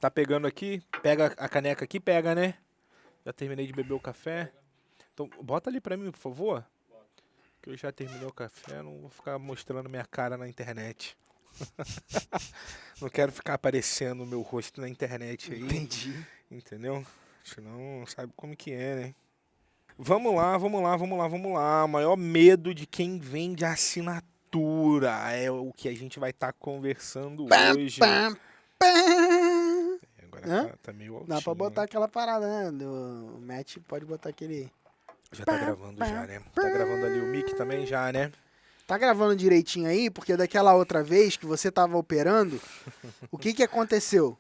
Tá pegando aqui? Pega a caneca aqui, pega, né? Já terminei de beber o café. Então, bota ali pra mim, por favor. Que eu já terminei o café, não vou ficar mostrando minha cara na internet. Não quero ficar aparecendo o meu rosto na internet aí. Entendi. Entendeu? Senão, sabe como que é, né? Vamos lá. O maior medo de quem vende assinatura é o que a gente vai estar conversando hoje. Agora tá meio altinho. Dá pra botar aquela parada, né? O Matt pode botar aquele... Já tá gravando já, né? Tá gravando ali o mic também já, né? Tá gravando direitinho aí? Porque daquela outra vez que você tava operando, o que aconteceu?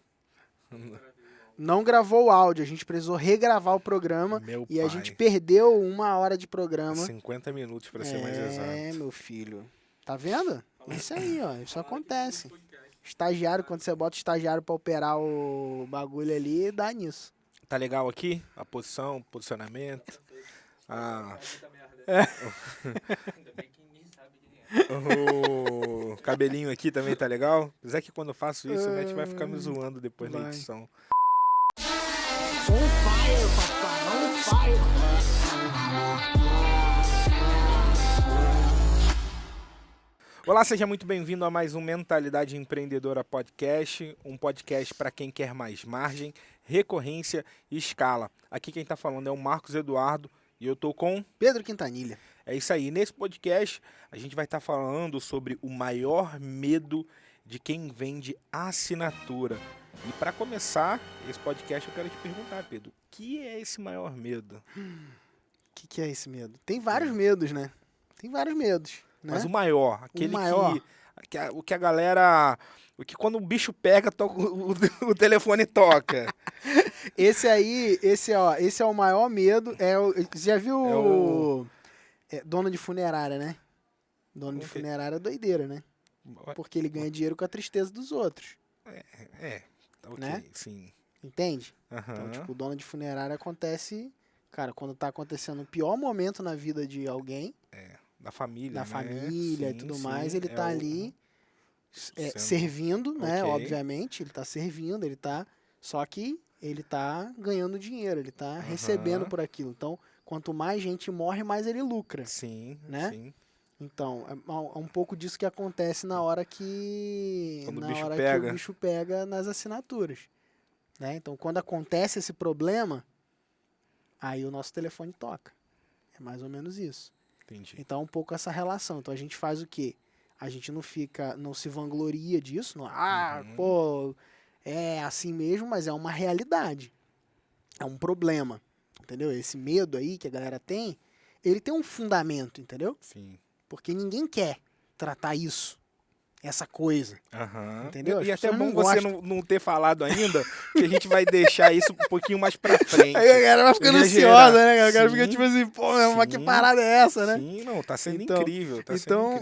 Não gravou o áudio, a gente precisou regravar o programa e a gente perdeu 1 hora de programa. 50 minutos pra ser mais exato. É, meu filho. Tá vendo? Isso aí, ó. Isso acontece. Estagiário, quando você bota o estagiário pra operar o bagulho ali, dá nisso. Tá legal aqui? A posição, posicionamento. O cabelinho aqui também tá legal. Apesar que quando eu faço isso, o Matt vai ficar me zoando depois da edição. On fire, papai. On fire. Olá, seja muito bem-vindo a mais um Mentalidade Empreendedora Podcast, um podcast para quem quer mais margem, recorrência e escala. Aqui quem está falando é o Marcos Eduardo e eu tô com Pedro Quintanilha. É isso aí, nesse podcast a gente vai estar falando sobre o maior medo de quem vende assinatura. E para começar esse podcast eu quero te perguntar, Pedro, o que é esse maior medo? O que é esse medo? Tem vários medos, né? Tem vários medos. Né? Mas o maior, aquele o que a galera... O que quando o bicho pega, o telefone toca. Esse é o maior medo. Você já viu dono de funerária, né? Dono de funerária é doideira, né? Porque ele ganha dinheiro com a tristeza dos outros. Ok, né? Sim. Entende? Uhum. Então, tipo, o dono de funerária acontece... Cara, quando tá acontecendo o pior momento na vida de alguém... Da família, da né? família e tudo mais, ele tá ali sendo... servindo, né? Okay. Obviamente, ele tá servindo, só que ele tá ganhando dinheiro, ele tá recebendo por aquilo. Então, quanto mais gente morre, mais ele lucra. Sim, né? Sim. Então, é um pouco disso que acontece na hora que o bicho pega nas assinaturas. Né? Então, quando acontece esse problema, aí o nosso telefone toca. É mais ou menos isso. Entendi. Então, um pouco essa relação. Então, a gente faz o quê? A gente não se vangloria disso. Pô, é assim mesmo, mas é uma realidade. É um problema, entendeu? Esse medo aí que a galera tem, ele tem um fundamento, entendeu? Sim. Porque ninguém quer tratar isso, essa coisa, entendeu? E até bom você não ter falado ainda, que a gente vai deixar isso um pouquinho mais pra frente. Aí a galera vai ficando ansiosa, né? A galera fica tipo assim, pô, mas que parada é essa, né? Sim, não, tá sendo incrível,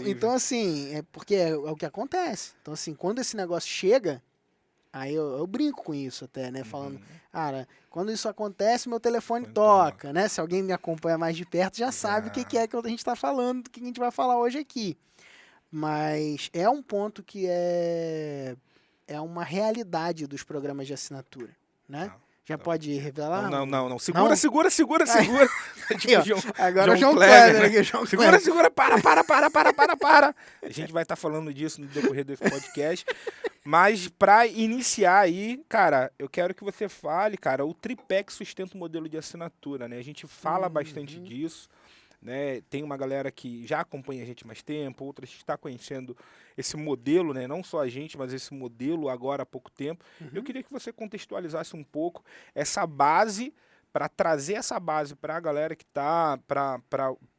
Então, assim, é porque é o que acontece. Então, assim, quando esse negócio chega, aí eu brinco com isso até, né? Falando, cara, quando isso acontece, meu telefone toca, né? Se alguém me acompanha mais de perto, já sabe o que é que a gente tá falando, do que a gente vai falar hoje aqui. Mas é um ponto que é uma realidade dos programas de assinatura, né? Já pode revelar? Não. Segura. Tipo, agora o João Kleber, né? Segura, para. A gente vai estar falando disso no decorrer desse podcast. Mas para iniciar aí, cara, eu quero que você fale, cara, o tripé que sustenta o modelo de assinatura, né? A gente fala bastante disso. Né? Tem uma galera que já acompanha a gente há mais tempo, outras que está conhecendo esse modelo, né? Não só a gente, mas esse modelo agora há pouco tempo. Eu queria que você contextualizasse um pouco essa base, para trazer essa base para a galera que está, para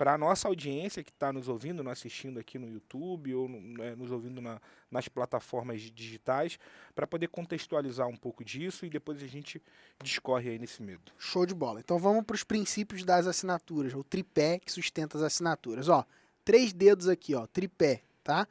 a nossa audiência que está nos ouvindo, nos assistindo aqui no YouTube ou nos ouvindo nas plataformas digitais, para poder contextualizar um pouco disso e depois a gente discorre aí nesse medo. Show de bola. Então vamos para os princípios das assinaturas, o tripé que sustenta as assinaturas. Ó, 3 dedos aqui, ó, tripé, tá?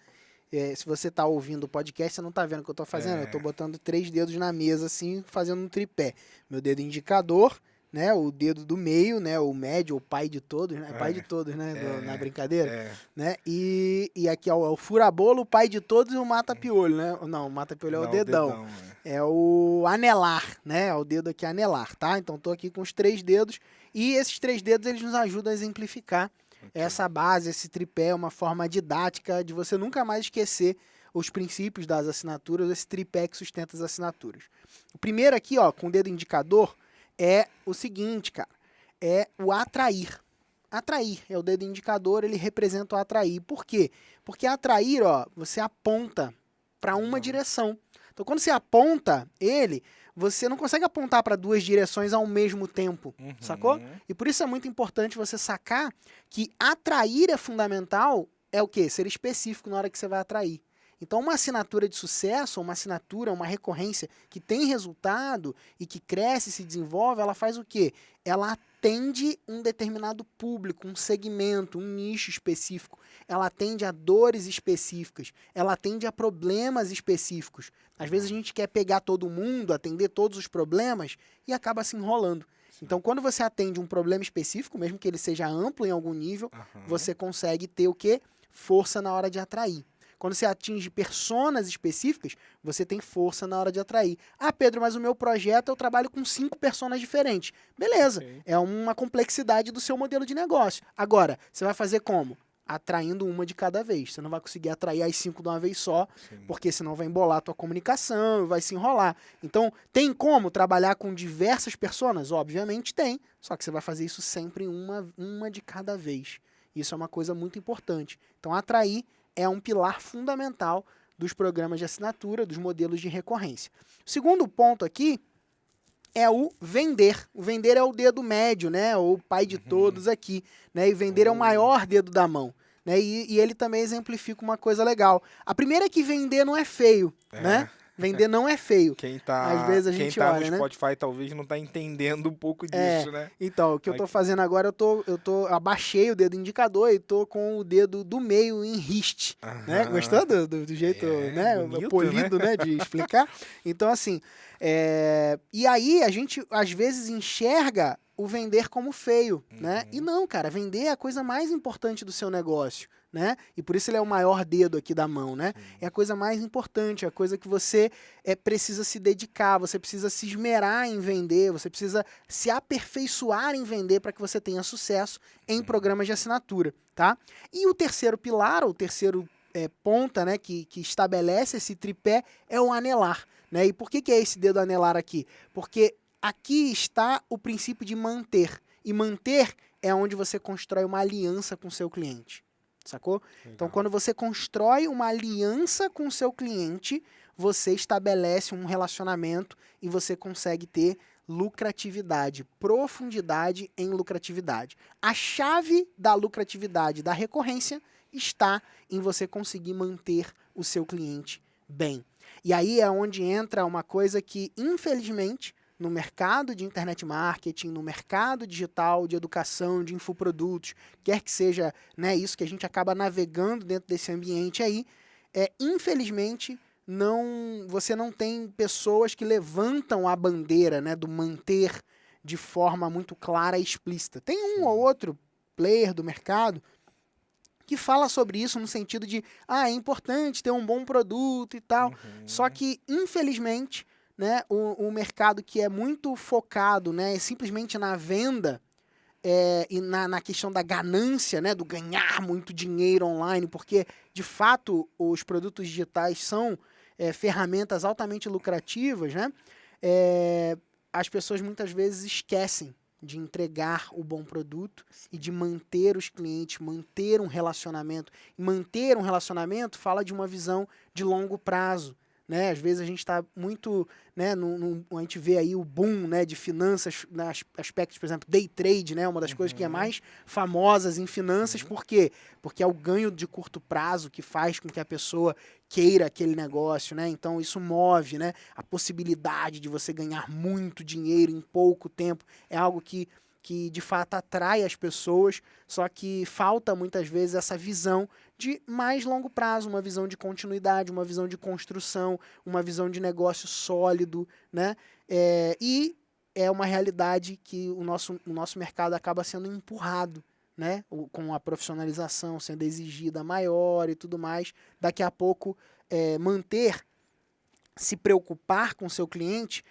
Se você tá ouvindo o podcast, você não tá vendo o que eu tô fazendo. Eu tô botando 3 dedos na mesa, assim, fazendo um tripé. Meu dedo indicador, né? O dedo do meio, né? O médio, o pai de todos, né? Pai de todos, né? Na brincadeira. Né? E aqui, ó, o furabolo, o pai de todos e o mata-piolho, né? Não, o mata-piolho é o dedão. É o anelar, né? É o dedo aqui anelar, tá? Então, tô aqui com os 3 dedos. E esses 3 dedos, eles nos ajudam a exemplificar essa base, esse tripé, uma forma didática de você nunca mais esquecer os princípios das assinaturas, esse tripé que sustenta as assinaturas. O primeiro aqui, ó, com o dedo indicador, é o seguinte, cara, é o atrair. Atrair é o dedo indicador, ele representa o atrair. Por quê? Porque atrair, ó, você aponta para uma direção. Então, quando você aponta ele, você não consegue apontar para 2 direções ao mesmo tempo, sacou? E por isso é muito importante você sacar que atrair é fundamental, é o quê? Ser específico na hora que você vai atrair. Então, uma assinatura de sucesso, uma assinatura, uma recorrência que tem resultado e que cresce e se desenvolve, ela faz o quê? Ela atende um determinado público, um segmento, um nicho específico. Ela atende a dores específicas. Ela atende a problemas específicos. Às vezes a gente quer pegar todo mundo, atender todos os problemas e acaba se enrolando. Então, quando você atende um problema específico, mesmo que ele seja amplo em algum nível, você consegue ter o quê? Força na hora de atrair. Quando você atinge personas específicas, você tem força na hora de atrair. Ah, Pedro, mas o meu projeto eu trabalho com 5 personas diferentes. Beleza, é uma complexidade do seu modelo de negócio. Agora, você vai fazer como? Atraindo uma de cada vez. Você não vai conseguir atrair as 5 de uma vez só, porque senão vai embolar a tua comunicação, vai se enrolar. Então, tem como trabalhar com diversas personas? Obviamente tem, só que você vai fazer isso sempre uma de cada vez. Isso é uma coisa muito importante. Então, atrair é um pilar fundamental dos programas de assinatura, dos modelos de recorrência. O segundo ponto aqui é o vender. O vender é o dedo médio, né? Ou o pai de todos aqui. Né? E vender é o maior dedo da mão. Né? E ele também exemplifica uma coisa legal. A primeira é que vender não é feio, né? Vender não é feio. Às vezes a gente olha, no Spotify talvez não tá entendendo um pouco disso, né? Então, o que eu tô fazendo agora, eu abaixei o dedo indicador e tô com o dedo do meio em riste, né? Gostou do jeito, né? Bonito, polido, né? De explicar? Então, assim, e aí a gente, às vezes, enxerga o vender como feio, né? E não, cara, vender é a coisa mais importante do seu negócio, né? E por isso ele é o maior dedo aqui da mão, né? É a coisa mais importante, é a coisa que você precisa se dedicar, você precisa se esmerar em vender, você precisa se aperfeiçoar em vender para que você tenha sucesso em programas de assinatura, tá? E o terceiro pilar, o terceiro ponta, né, que estabelece esse tripé é o anelar, né? E por que é esse dedo anelar aqui? Porque aqui está o princípio de manter. E manter é onde você constrói uma aliança com o seu cliente. Sacou? Legal. Então, quando você constrói uma aliança com o seu cliente, você estabelece um relacionamento e você consegue ter lucratividade, profundidade em lucratividade. A chave da lucratividade da recorrência está em você conseguir manter o seu cliente bem. E aí é onde entra uma coisa que, infelizmente, no mercado de internet marketing, no mercado digital, de educação, de infoprodutos, quer que seja, né, isso que a gente acaba navegando dentro desse ambiente aí, infelizmente, você não tem pessoas que levantam a bandeira, né, do manter de forma muito clara e explícita. Tem um ou outro player do mercado que fala sobre isso no sentido de, é importante ter um bom produto e tal, só que, infelizmente, né, o mercado que é muito focado, né, simplesmente na venda e na questão da ganância, né, do ganhar muito dinheiro online, porque, de fato, os produtos digitais são ferramentas altamente lucrativas, né, as pessoas muitas vezes esquecem de entregar o bom produto e de manter os clientes, manter um relacionamento. E manter um relacionamento fala de uma visão de longo prazo. Né? Às vezes a gente está muito, né, a gente vê aí o boom, né, de finanças, né, aspectos, por exemplo, day trade, né, uma das coisas que é mais famosas em finanças. Por quê? Porque é o ganho de curto prazo que faz com que a pessoa queira aquele negócio, né? Então isso move, né, a possibilidade de você ganhar muito dinheiro em pouco tempo. É algo que de fato atrai as pessoas, só que falta muitas vezes essa visão de mais longo prazo, uma visão de continuidade, uma visão de construção, uma visão de negócio sólido, né? é uma realidade que o nosso mercado acaba sendo empurrado, né? Com a profissionalização sendo exigida maior e tudo mais. Daqui a pouco, se preocupar com o seu cliente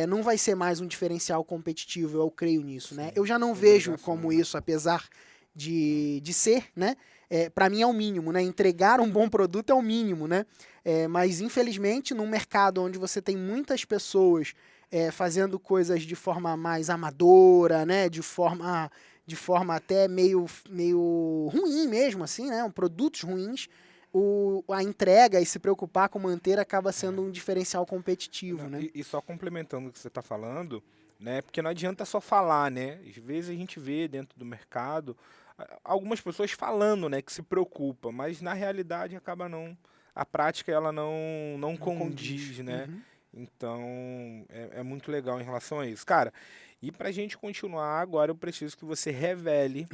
não vai ser mais um diferencial competitivo, eu creio nisso, né? Eu já não vejo como isso, apesar de ser, né? Para mim é o mínimo, né? Entregar um bom produto é o mínimo, né? Mas infelizmente, num mercado onde você tem muitas pessoas fazendo coisas de forma mais amadora, né? De forma até meio ruim mesmo, assim, né? Produtos ruins. A entrega e se preocupar com manter acaba sendo um diferencial competitivo, Não, né? e só complementando o que você está falando, né? Porque não adianta só falar, né? Às vezes a gente vê dentro do mercado algumas pessoas falando, né, que se preocupa, mas na realidade acaba não, a prática ela não condiz, né? Uhum. Então é muito legal em relação a isso, cara. E pra gente continuar agora, eu preciso que você revele,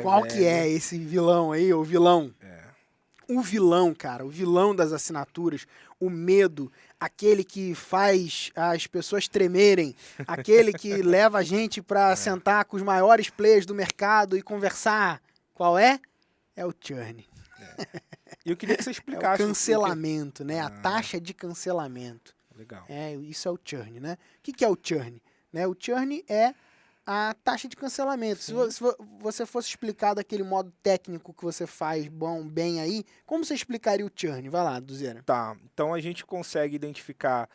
Qual que é revele. esse vilão aí, o vilão? O vilão, cara, o vilão das assinaturas, o medo, aquele que faz as pessoas tremerem, aquele que leva a gente para sentar com os maiores players do mercado e conversar. Qual é? É o churn. E eu queria que você É o explicasse cancelamento, né? A taxa de cancelamento. Legal. Isso é o churn, né? O que é o churn? Né? O churn é a taxa de cancelamento. Se você fosse explicar daquele modo técnico que você faz bem aí, como você explicaria o churn? Vai lá, Duzeira. Tá, então a gente consegue identificar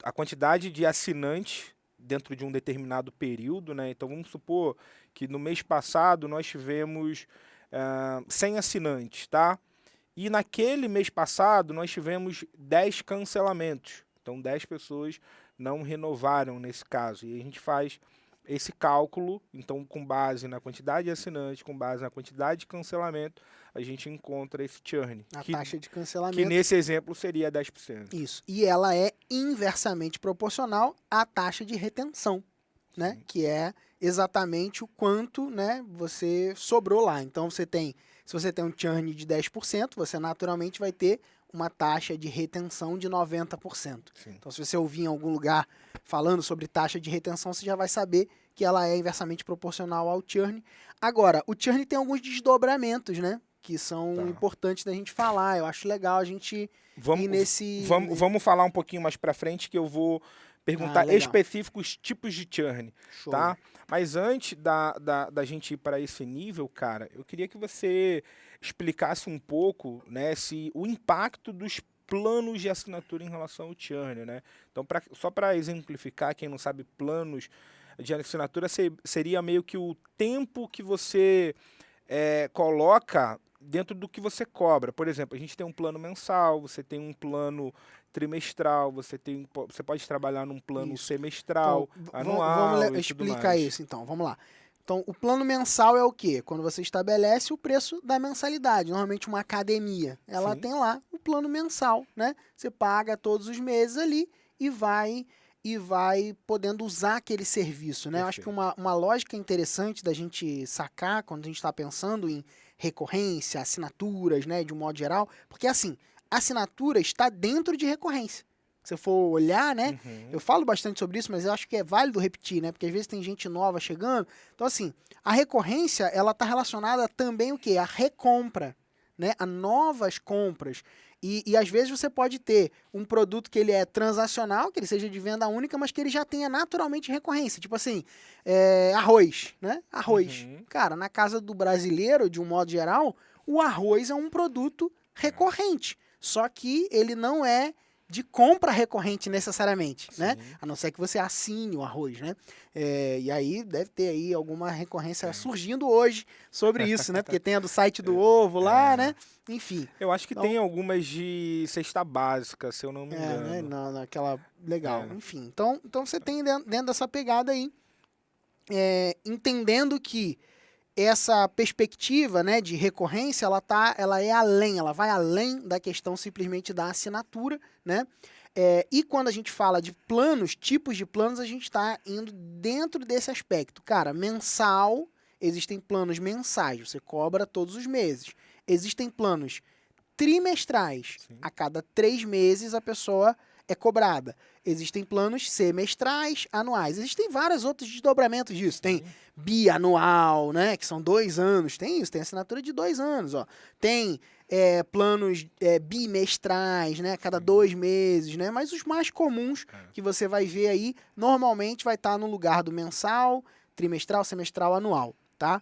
a quantidade de assinantes dentro de um determinado período, né? Então vamos supor que no mês passado nós tivemos 100 assinantes, tá? E naquele mês passado nós tivemos 10 cancelamentos. Então 10 pessoas não renovaram nesse caso. E a gente faz esse cálculo, então com base na quantidade de assinantes, com base na quantidade de cancelamento, a gente encontra esse churn. A que, taxa de que cancelamento. nesse exemplo seria 10%. Isso. E ela é inversamente proporcional à taxa de retenção, né? Sim. Que é exatamente o quanto, né, você sobrou lá. Então se você tem um churn de 10%, você naturalmente vai ter uma taxa de retenção de 90%. Sim. Então se você ouvir em algum lugar falando sobre taxa de retenção, você já vai saber que ela é inversamente proporcional ao churn. Agora, o churn tem alguns desdobramentos, né? Que são importantes da gente falar. Eu acho legal a gente ir nesse... Vamos falar um pouquinho mais pra frente que eu vou perguntar específicos tipos de churn, Show. tá? Mas antes da gente ir para esse nível, cara, eu queria que você explicasse um pouco, né, o impacto dos planos de assinatura em relação ao churn, né? Então, só para exemplificar, quem não sabe, planos de assinatura seria meio que o tempo que você coloca dentro do que você cobra. Por exemplo, a gente tem um plano mensal, você tem um plano trimestral, você pode trabalhar num plano semestral, então, anual vamos explicar isso, então. Vamos lá. Então, o plano mensal é o quê? Quando você estabelece o preço da mensalidade. Normalmente uma academia, ela tem lá o plano mensal, né? Você paga todos os meses ali e vai podendo usar aquele serviço, né? Eu acho que uma lógica interessante da gente sacar quando a gente está pensando em recorrência, assinaturas, né, de um modo geral, porque assim, assinatura está dentro de recorrência. Se você for olhar, né, eu falo bastante sobre isso, mas eu acho que é válido repetir, né, porque às vezes tem gente nova chegando. Então assim, a recorrência, ela está relacionada também o quê? A recompra, né, a novas compras. E às vezes você pode ter um produto que ele é transacional, que ele seja de venda única, mas que ele já tenha naturalmente recorrência. Tipo assim, arroz, né? Arroz. Cara, na casa do brasileiro, de um modo geral, o arroz é um produto recorrente. Só que ele não é de compra recorrente necessariamente, né? A não ser que você assine o arroz, né? E aí deve ter aí alguma recorrência surgindo hoje sobre isso, né? Porque tem a do site do ovo lá, né? Enfim. Eu acho que tem algumas de cesta básica, se eu não me engano. Né? Naquela... Legal. Enfim. Então você tem dentro dessa pegada aí, entendendo que essa perspectiva, né, de recorrência, ela é além, ela vai além da questão simplesmente da assinatura, né? E quando a gente fala de planos, tipos de planos, a gente está indo dentro desse aspecto. Cara, mensal, existem planos mensais, você cobra todos os meses. Existem planos trimestrais. A cada 3 meses a pessoa é cobrada. Existem planos semestrais, anuais. Existem vários outros desdobramentos disso. Tem bianual, né? Que são 2 anos. Tem isso, tem assinatura de 2 anos. Ó. Tem planos bimestrais, né? Cada 2 meses, né? Mas os mais comuns que você vai ver aí, normalmente vai estar no lugar do mensal, trimestral, semestral, anual, tá?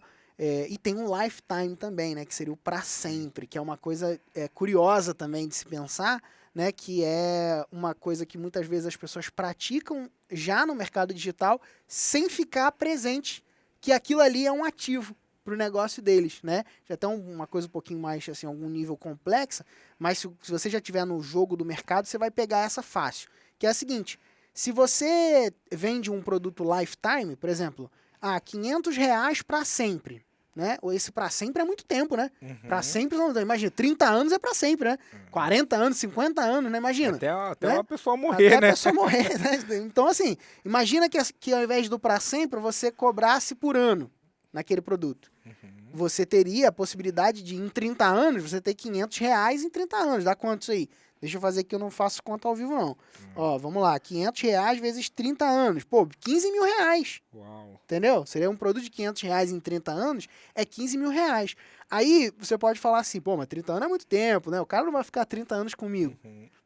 E tem um lifetime também, né? Que seria o para sempre, que é uma coisa curiosa também de se pensar, né? Que é uma coisa que muitas vezes as pessoas praticam já no mercado digital sem ficar presente que aquilo ali é um ativo para o negócio deles, né? Já tem uma coisa um pouquinho mais, assim, algum nível complexa, mas se você já estiver no jogo do mercado, você vai pegar essa fácil, que é a seguinte, se você vende um produto lifetime, por exemplo, R$500 para sempre, né? Esse para sempre é muito tempo, né? Para sempre, não, imagina, 30 anos é para sempre, né? 40 anos, 50 anos, né? Imagina. Até né? uma pessoa morrer, Até né? a pessoa morrer, né? Então, assim, imagina que ao invés do para sempre, você cobrasse por ano naquele produto. Você teria a possibilidade de, em 30 anos, você ter R$500 em 30 anos. Dá quanto isso aí? Deixa eu fazer que eu não faço conta ao vivo, não. Ó, vamos lá. R$500 vezes 30 anos. Pô, R$15 mil. Uau. Entendeu? Seria um produto de R$500 em 30 anos, é R$15 mil. Aí você pode falar assim, pô, mas 30 anos é muito tempo, né? O cara não vai ficar 30 anos comigo.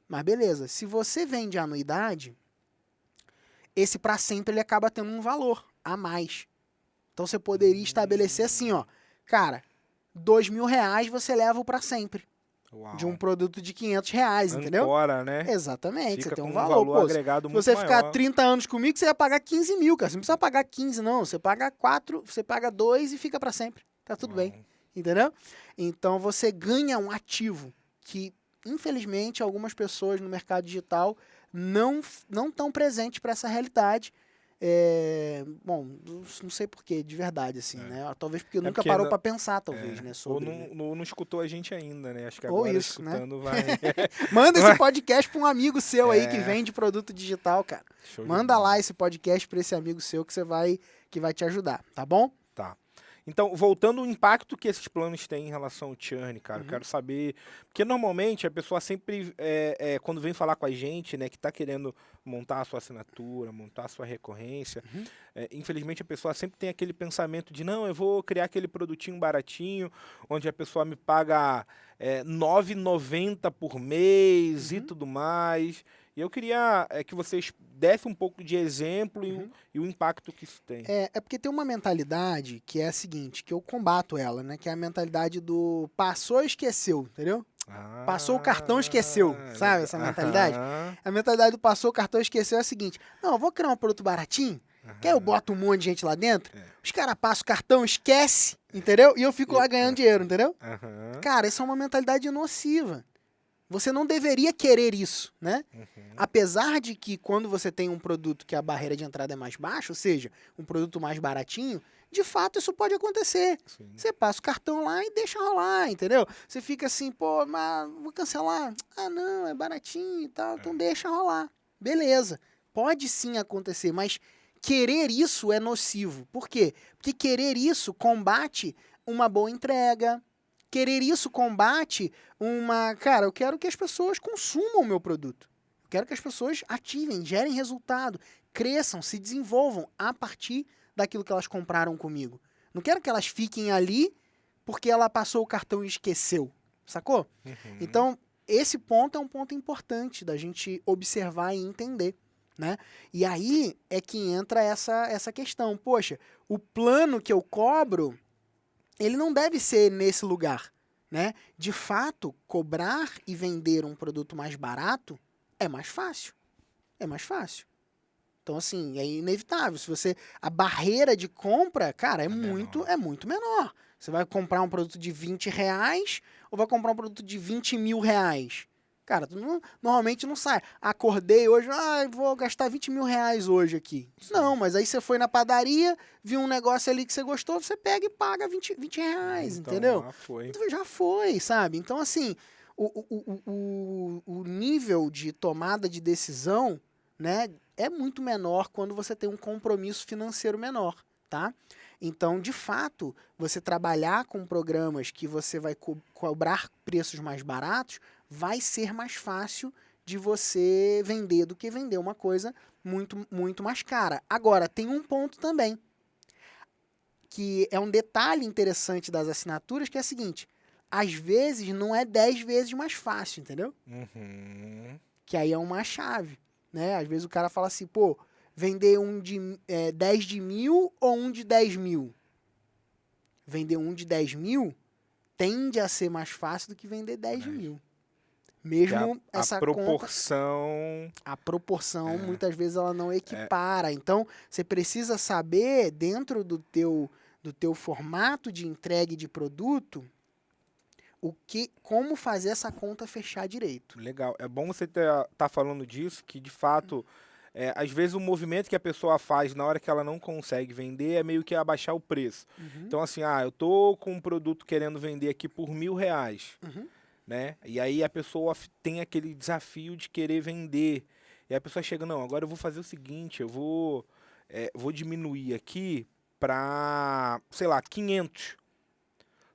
Mas beleza, se você vende anuidade, esse para sempre ele acaba tendo um valor a mais. Então você poderia estabelecer assim, ó, cara, R$2.000 você leva o para sempre. Uau. De um produto de R$500, entendeu? Ancora, né? Exatamente, Fica você tem um com valor. Pô, agregado se muito você ficar maior. 30 anos comigo, você vai pagar 15 mil, cara. Você não precisa pagar 15, não. Você paga 4, você paga 2 e fica para sempre. Tá tudo bem. Entendeu? Então você ganha um ativo que, infelizmente, algumas pessoas no mercado digital não estão presentes para essa realidade. Bom, não sei porquê, de verdade, assim, né? Talvez porque nunca porque parou para pensar, talvez, né? Ou Sobre, não escutou a gente ainda, né? Acho que Ou agora isso, né? escutando vai... Manda esse podcast para um amigo seu aí que vende produto digital, cara. Show de Manda bola. lá esse podcast para esse amigo seu que vai te ajudar, tá bom? Tá. Então, voltando ao impacto que esses planos têm em relação ao churn, cara, eu quero saber... Porque normalmente a pessoa sempre, quando vem falar com a gente, né, que tá querendo montar a sua assinatura, montar a sua recorrência, infelizmente a pessoa sempre tem aquele pensamento de, não, eu vou criar aquele produtinho baratinho, onde a pessoa me paga R$9,90 por mês e tudo mais. E eu queria que vocês dessem um pouco de exemplo e o impacto que isso tem. É porque tem uma mentalidade que é a seguinte, que eu combato ela, né? Que é a mentalidade do passou e esqueceu, entendeu? Passou o cartão, esqueceu, sabe essa mentalidade? A mentalidade do passou o cartão, esqueceu é a seguinte, não, eu vou criar um produto baratinho, que aí eu boto um monte de gente lá dentro, os caras passam o cartão, esquece, entendeu? E eu fico lá ganhando dinheiro, entendeu? Cara, essa é uma mentalidade nociva. Você não deveria querer isso, né? Apesar de que quando você tem um produto que a barreira de entrada é mais baixa, ou seja, um produto mais baratinho, de fato isso pode acontecer. Sim. Você passa o cartão lá e deixa rolar, entendeu? Você fica assim, pô, mas vou cancelar. Ah, não, é baratinho e tal, então deixa rolar. Beleza, pode sim acontecer, mas querer isso é nocivo. Por quê? Porque querer isso combate uma boa entrega. Querer isso combate Cara, eu quero que as pessoas consumam o meu produto. Eu quero que as pessoas ativem, gerem resultado, cresçam, se desenvolvam a partir daquilo que elas compraram comigo. Não quero que elas fiquem ali porque ela passou o cartão e esqueceu, sacou? Então, esse ponto é um ponto importante da gente observar e entender, né? E aí é que entra essa questão. Poxa, o plano que eu cobro, ele não deve ser nesse lugar, né? De fato, cobrar e vender um produto mais barato é mais fácil. É mais fácil. Então, assim, é inevitável. A barreira de compra, cara, é muito menor. Você vai comprar um produto de R$20 ou vai comprar um produto de R$20 mil? Cara, tu normalmente não sai. Acordei hoje, vou gastar R$20 mil hoje aqui. Sim. Não, mas aí você foi na padaria, viu um negócio ali que você gostou, você pega e paga R$20, então, entendeu? Já foi. Então, já foi, sabe? Então, assim, o nível de tomada de decisão, né, é muito menor quando você tem um compromisso financeiro menor, tá? Então, de fato, você trabalhar com programas que você vai cobrar preços mais baratos vai ser mais fácil de você vender do que vender uma coisa muito, muito mais cara. Agora, tem um ponto também, que é um detalhe interessante das assinaturas, que é o seguinte, às vezes não é 10 vezes mais fácil, entendeu? Uhum. Que aí é uma chave, né? Às vezes o cara fala assim, pô, vender 10 de 1.000 ou um de 10 mil? Vender um de 10 mil tende a ser mais fácil do que vender 10 de 1.000. Mesmo a essa proporção... A proporção, muitas vezes, ela não equipara. Então, você precisa saber, dentro do teu formato de entrega de produto, como fazer essa conta fechar direito. Legal. É bom você tá falando disso, que de fato, às vezes o movimento que a pessoa faz na hora que ela não consegue vender é meio que abaixar o preço. Uhum, Então, assim, eu tô com um produto querendo vender aqui por R$ 1.000, uhum. né? E aí a pessoa tem aquele desafio de querer vender. E a pessoa chega, não, agora eu vou fazer o seguinte, eu vou diminuir aqui para, sei lá, 500.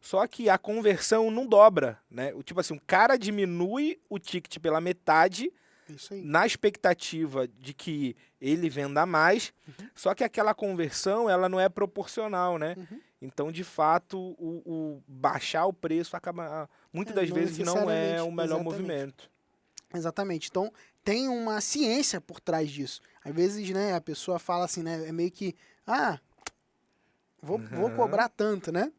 Só que a conversão não dobra, né? Tipo assim, o cara diminui o ticket pela metade Isso aí. na expectativa de que ele venda mais, só que aquela conversão, ela não é proporcional, né? Uhum. Então, de fato, o baixar o preço acaba, muitas das Não vezes, não é necessariamente, o melhor exatamente. movimento. Exatamente. Então, tem uma ciência por trás disso. Às vezes, né, a pessoa fala assim, né, é meio que, vou cobrar tanto, né?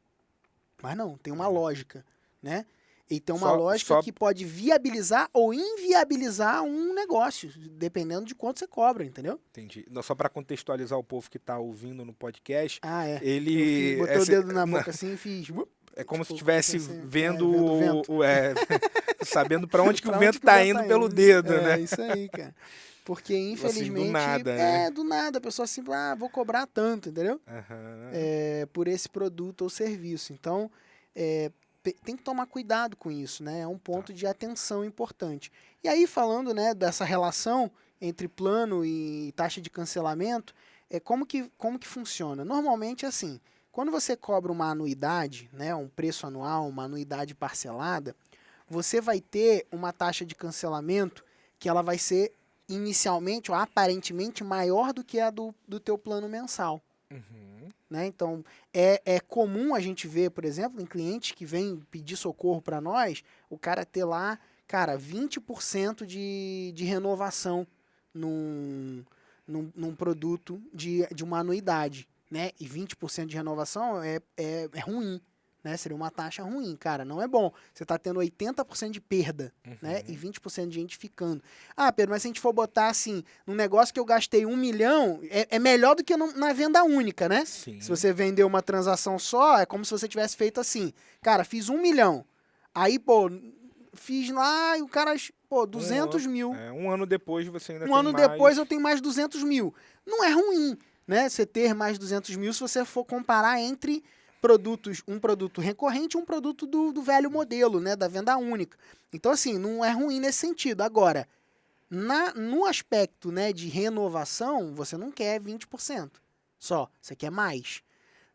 Mas não, tem uma lógica, né? E tem uma lógica Só que pode viabilizar ou inviabilizar um negócio, dependendo de quanto você cobra, entendeu? entendi. Não, só para contextualizar o povo que está ouvindo no podcast, É. ele Botei o dedo na boca assim e fiz. é como se Tipo, estivesse assim, vendo, vendo o vento. sabendo para onde que o Pra vento onde que o está vento indo tá pelo indo. dedo, né? É isso aí, cara. Porque, Tipo assim, do infelizmente, nada, né? do nada, a pessoa assim, vou cobrar tanto, entendeu? Aham. Por esse produto ou serviço. Então, tem que tomar cuidado com isso, né? É um Tá. ponto de atenção importante. E aí, falando, né, dessa relação entre plano e taxa de cancelamento, como que funciona? Normalmente, assim, quando você cobra uma anuidade, né, um preço anual, uma anuidade parcelada, você vai ter uma taxa de cancelamento que ela vai ser inicialmente ou aparentemente maior do que a do teu plano mensal. Uhum. Né? Então, é comum a gente ver, por exemplo, em clientes que vêm pedir socorro para nós, o cara ter lá, cara, 20% de renovação num produto de uma anuidade, né? E 20% de renovação é ruim, né? Seria uma taxa ruim, cara, não é bom. Você está tendo 80% de perda, né? E 20% de gente ficando. Pedro, mas se a gente for botar assim, num negócio que eu gastei 1 milhão, é melhor do que na venda única, né? Sim. Se você vender uma transação só, é como se você tivesse feito assim, cara, fiz 1 milhão. Aí, pô, fiz lá e o cara, pô, 200 mil. Um ano depois você ainda Um tem ano mais. depois eu tenho mais 200 mil. Não é ruim, né? Você ter mais 200 mil se você for comparar entre produtos, um produto recorrente e um produto do velho modelo, né? Da venda única. Então, assim, não é ruim nesse sentido. Agora, no aspecto, né, de renovação, você não quer 20% só, você quer mais.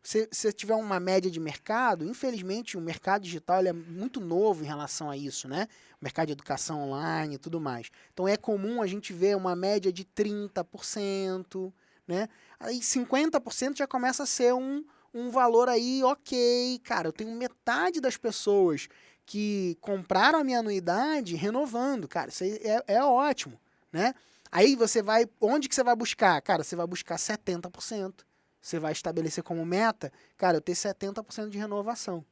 Se você tiver uma média de mercado, infelizmente o mercado digital ele é muito novo em relação a isso, né? O mercado de educação online e tudo mais. Então é comum a gente ver uma média de 30%, né? Aí 50% já começa a ser um valor aí, ok, cara, eu tenho metade das pessoas que compraram a minha anuidade renovando, cara, isso aí é ótimo, né? Aí você vai, onde que você vai buscar? Cara, você vai buscar 70%. Você vai estabelecer como meta, cara, eu ter 70% de renovação,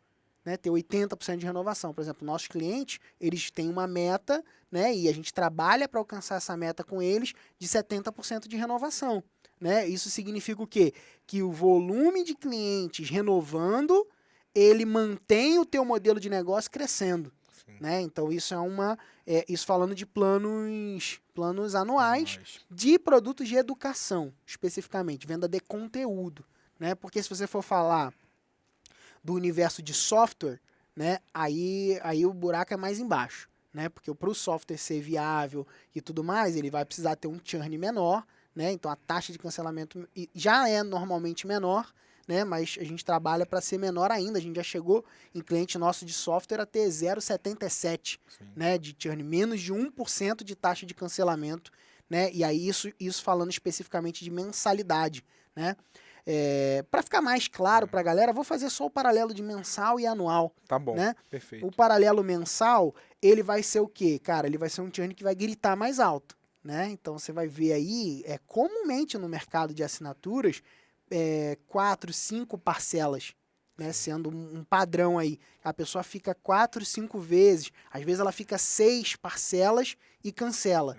né? Ter 80% de renovação. Por exemplo, nossos clientes, eles têm uma meta, né? E a gente trabalha para alcançar essa meta com eles de 70% de renovação, né? Isso significa o quê? Que o volume de clientes renovando, ele mantém o teu modelo de negócio crescendo, né? Então isso isso falando de planos anuais de produtos de educação, especificamente, venda de conteúdo, né? Porque se você for falar do universo de software, né, aí o buraco é mais embaixo, né? Porque para o software ser viável e tudo mais, ele vai precisar ter um churn menor, né? Então a taxa de cancelamento já é normalmente menor, né? Mas a gente trabalha para ser menor ainda. A gente já chegou em cliente nosso de software a ter 0,77, né? De churn, menos de 1% de taxa de cancelamento, né? E aí isso falando especificamente de mensalidade, né? Para ficar mais claro para a galera, vou fazer só o paralelo de mensal e anual. Tá bom, né? perfeito. O paralelo mensal, ele vai ser o quê? Cara, ele vai ser um churn que vai gritar mais alto, né? Então você vai ver aí, comumente no mercado de assinaturas, 4, 5 parcelas, né? Sendo um padrão aí. A pessoa fica 4, 5 vezes, às vezes ela fica 6 parcelas e cancela.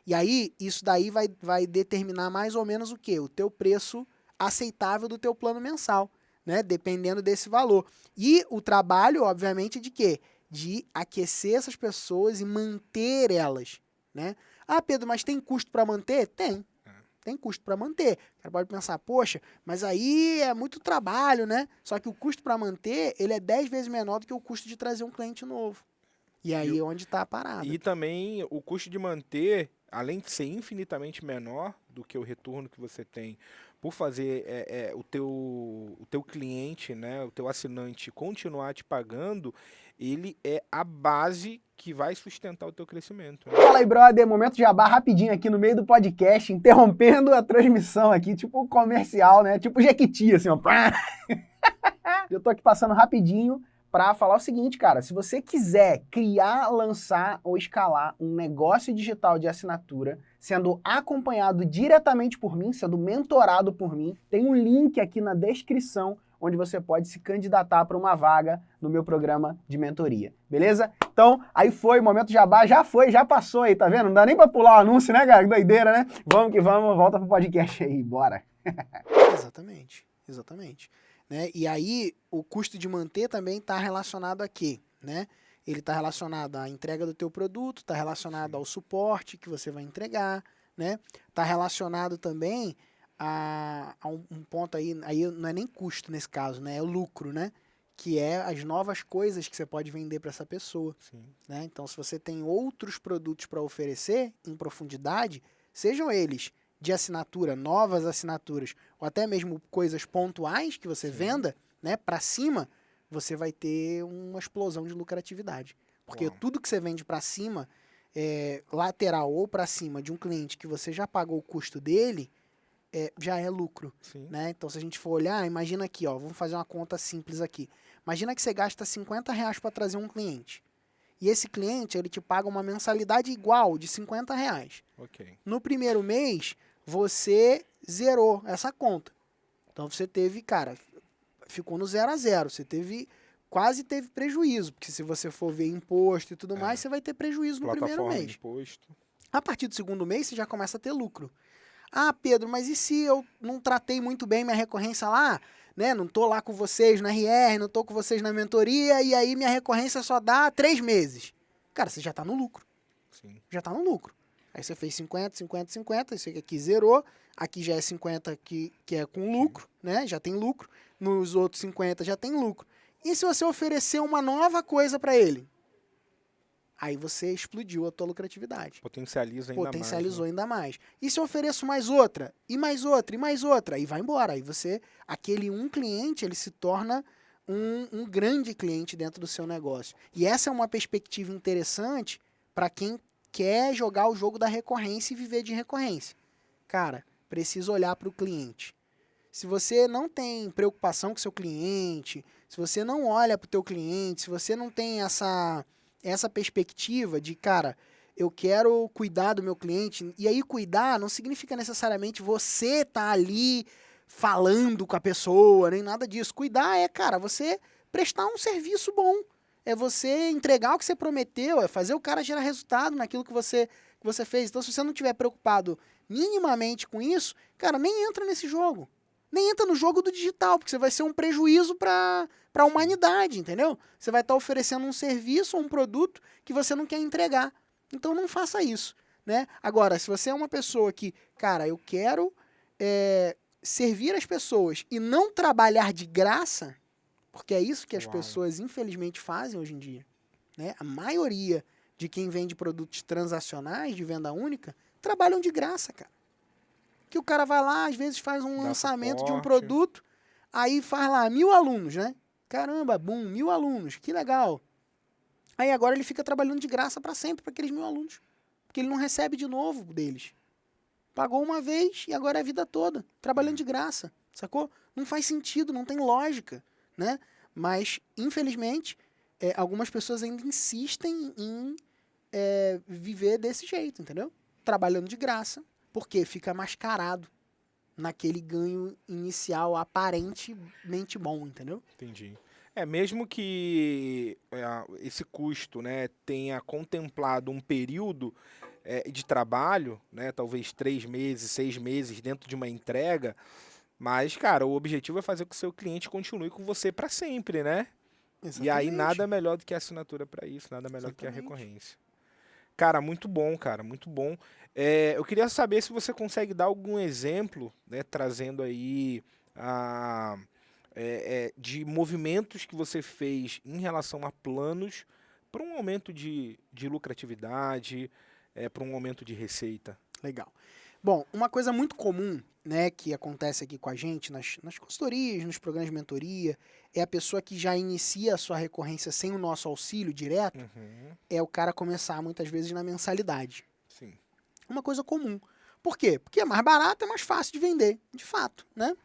E aí, isso daí vai determinar mais ou menos o quê? O teu preço aceitável do teu plano mensal, né? Dependendo desse valor. E o trabalho, obviamente, de quê? De aquecer essas pessoas e manter elas, né? Ah, Pedro, mas tem custo para manter? Tem. Tem custo para manter. O cara pode pensar, poxa, mas aí é muito trabalho, né? Só que o custo para manter, ele é 10 vezes menor do que o custo de trazer um cliente novo. E aí é onde está a parada. E também o custo de manter, além de ser infinitamente menor do que o retorno que você tem por fazer o teu cliente, né, o teu assinante continuar te pagando, ele é a base que vai sustentar o teu crescimento. Né? Fala aí, brother, momento de jabá rapidinho aqui no meio do podcast, interrompendo a transmissão aqui, tipo comercial, né, tipo Jequiti, assim, ó. Eu tô aqui passando rapidinho para falar o seguinte, cara, se você quiser criar, lançar ou escalar um negócio digital de assinatura, sendo acompanhado diretamente por mim, sendo mentorado por mim, tem um link aqui na descrição onde você pode se candidatar para uma vaga no meu programa de mentoria, beleza? Então, aí foi, momento jabá, já foi, já passou aí, tá vendo? Não dá nem para pular o anúncio, né, cara? Que doideira, né? Vamos que vamos, volta pro podcast aí, bora. Exatamente. Né? E aí, o custo de manter também está relacionado a quê? Né? Ele está relacionado à entrega do teu produto, está relacionado ao suporte que você vai entregar, né? Está relacionado também a um ponto aí não é nem custo nesse caso, né? É o lucro, né? Que é as novas coisas que você pode vender para essa pessoa. Né? Então, se você tem outros produtos para oferecer em profundidade, sejam eles de assinatura, novas assinaturas, ou até mesmo coisas pontuais que você venda, né, para cima, você vai ter uma explosão de lucratividade. Porque tudo que você vende para cima, lateral ou para cima de um cliente que você já pagou o custo dele, já é lucro. Né? Então, se a gente for olhar, imagina aqui, ó, vamos fazer uma conta simples aqui. Imagina que você gasta R$50 para trazer um cliente. E esse cliente, ele te paga uma mensalidade igual, de R$50. Okay. No primeiro mês, você zerou essa conta. Então, você teve, cara, ficou no 0 a 0. Você quase teve prejuízo, porque se você for ver imposto e tudo mais, você vai ter prejuízo no primeiro mês. Imposto. A partir do segundo mês, você já começa a ter lucro. Ah, Pedro, mas e se eu não tratei muito bem minha recorrência lá? Né? Não tô lá com vocês na RR, não tô com vocês na mentoria, e aí minha recorrência só dá 3 meses. Cara, você já tá no lucro. Já tá no lucro. Aí você fez 50, 50, 50, esse aqui zerou, aqui já é 50 que é com lucro, né? Já tem lucro. Nos outros 50 já tem lucro. E se você oferecer uma nova coisa para ele? Aí você explodiu a tua lucratividade. Potencializou ainda mais. E se eu ofereço mais outra? E mais outra? E mais outra? Aí vai embora. Aí aquele um cliente, ele se torna um grande cliente dentro do seu negócio. E essa é uma perspectiva interessante para quem quer jogar o jogo da recorrência e viver de recorrência. Cara, precisa olhar para o cliente. Se você não tem preocupação com o seu cliente, se você não olha para o teu cliente, se você não tem essa perspectiva de, cara, eu quero cuidar do meu cliente, e aí cuidar não significa necessariamente você tá ali falando com a pessoa, nem nada disso. Cuidar cara, você prestar um serviço bom, é você entregar o que você prometeu, é fazer o cara gerar resultado naquilo que você fez. Então, se você não estiver preocupado minimamente com isso, cara, nem entra nesse jogo. Nem entra no jogo do digital, porque você vai ser um prejuízo para a humanidade, entendeu? Você vai estar oferecendo um serviço ou um produto que você não quer entregar. Então, não faça isso, né? Agora, se você é uma pessoa que, cara, eu quero servir as pessoas e não trabalhar de graça, porque é isso que as pessoas, infelizmente, fazem hoje em dia, né? A maioria de quem vende produtos transacionais de venda única trabalham de graça, cara. Que o cara vai lá, às vezes faz um lançamento de um produto, Aí faz lá 1.000 alunos, né? Caramba, 1.000 alunos, que legal. Aí agora ele fica trabalhando de graça para sempre para aqueles 1.000 alunos. Porque ele não recebe de novo deles. Pagou uma vez e agora é a vida toda, trabalhando de graça, sacou? Não faz sentido, não tem lógica, né? Mas, infelizmente, algumas pessoas ainda insistem em viver desse jeito, entendeu? Trabalhando de graça, porque fica mascarado naquele ganho inicial aparentemente bom, entendeu? Entendi. Mesmo que esse custo, né, tenha contemplado um período de trabalho, né, talvez 3 meses, 6 meses dentro de uma entrega, mas, cara, o objetivo é fazer com que o seu cliente continue com você para sempre, né? E aí nada melhor do que a assinatura para isso, nada melhor do que a recorrência. Cara, muito bom, cara, muito bom. Eu queria saber se você consegue dar algum exemplo, né, trazendo aí de movimentos que você fez em relação a planos para um aumento de lucratividade, para um aumento de receita. Legal. Bom, uma coisa muito comum, né, que acontece aqui com a gente nas consultorias, nos programas de mentoria, é a pessoa que já inicia a sua recorrência sem o nosso auxílio direto, é o cara começar muitas vezes na mensalidade. Sim. Uma coisa comum. Por quê? Porque é mais barato, é mais fácil de vender, de fato, né?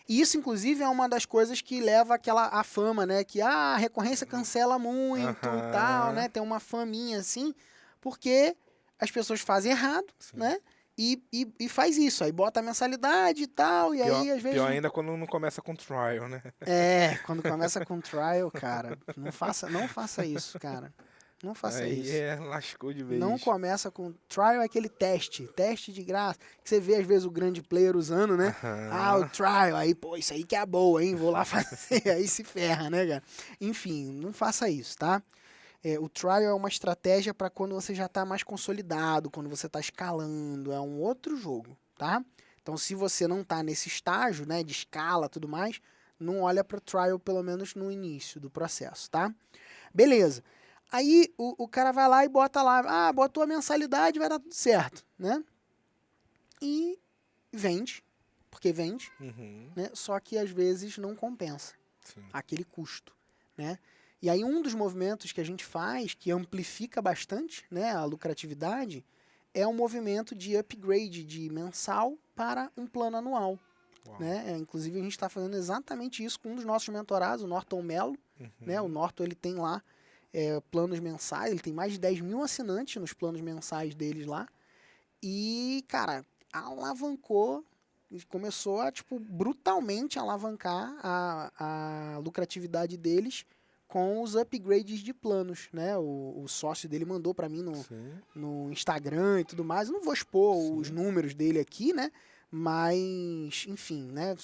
E isso, inclusive, é uma das coisas que leva a fama, né? Que a recorrência cancela muito e tal, né? Tem uma faminha assim, porque as pessoas fazem errado, Sim. né? E faz isso, aí bota a mensalidade e tal, e aí às vezes... Pior ainda quando não começa com trial, né? Quando começa com trial, cara, não faça isso, cara. Não faça isso. Lascou de vez. Não começa com trial, é aquele teste de graça, que você vê às vezes o grande player usando, né? O trial, aí, pô, isso aí que é boa, hein? Vou lá fazer, aí se ferra, né, cara? Enfim, não faça isso, tá? O trial é uma estratégia para quando você já está mais consolidado, quando você está escalando, é um outro jogo, tá? Então, se você não está nesse estágio, né, de escala e tudo mais, não olha para o trial, pelo menos no início do processo, tá? Beleza. Aí, o cara vai lá e bota lá, botou a mensalidade, vai dar tudo certo, né? E vende, porque vende, né? Só que às vezes não compensa aquele custo, né? E aí um dos movimentos que a gente faz, que amplifica bastante, né, a lucratividade, é um movimento de upgrade de mensal para um plano anual. Né? Inclusive a gente está fazendo exatamente isso com um dos nossos mentorados, o Norton Mello. Né? O Norton ele tem lá planos mensais, ele tem mais de 10.000 assinantes nos planos mensais deles lá. E, cara, alavancou, começou a brutalmente alavancar a lucratividade deles com os upgrades de planos, né? O sócio dele mandou para mim no Instagram e tudo mais. Eu não vou expor os números dele aqui, né? Mas, enfim, né?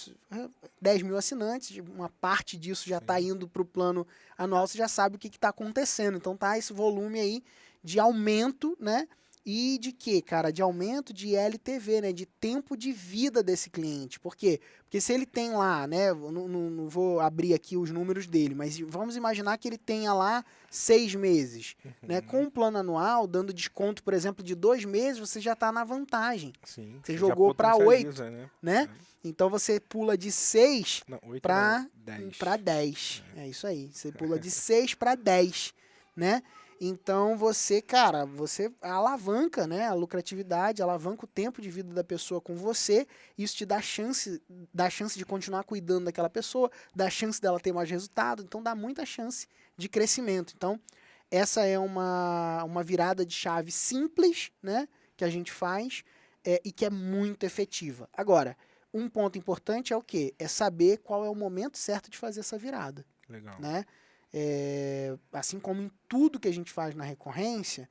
10.000 assinantes, uma parte disso já está indo para o plano anual, você já sabe o que está acontecendo. Então tá esse volume aí de aumento, né? E de quê, cara? De aumento de LTV, né? De tempo de vida desse cliente. Por quê? Porque se ele tem lá, né? Não vou abrir aqui os números dele, mas vamos imaginar que ele tenha lá 6 meses. Né? Com um plano anual, dando desconto, por exemplo, de 2 meses, você já está na vantagem. Sim, você jogou para 8, né? Então você pula de 6 para 10. É isso aí. Você pula de 6 para 10, né? Então você, cara, você alavanca, né, a lucratividade, alavanca o tempo de vida da pessoa com você, isso te dá chance de continuar cuidando daquela pessoa, dá chance dela ter mais resultado, então dá muita chance de crescimento. Então, essa é uma virada de chave simples, né, que a gente faz e que é muito efetiva. Agora, um ponto importante é o quê? É saber qual é o momento certo de fazer essa virada. Legal. Né? Assim como em tudo que a gente faz na recorrência,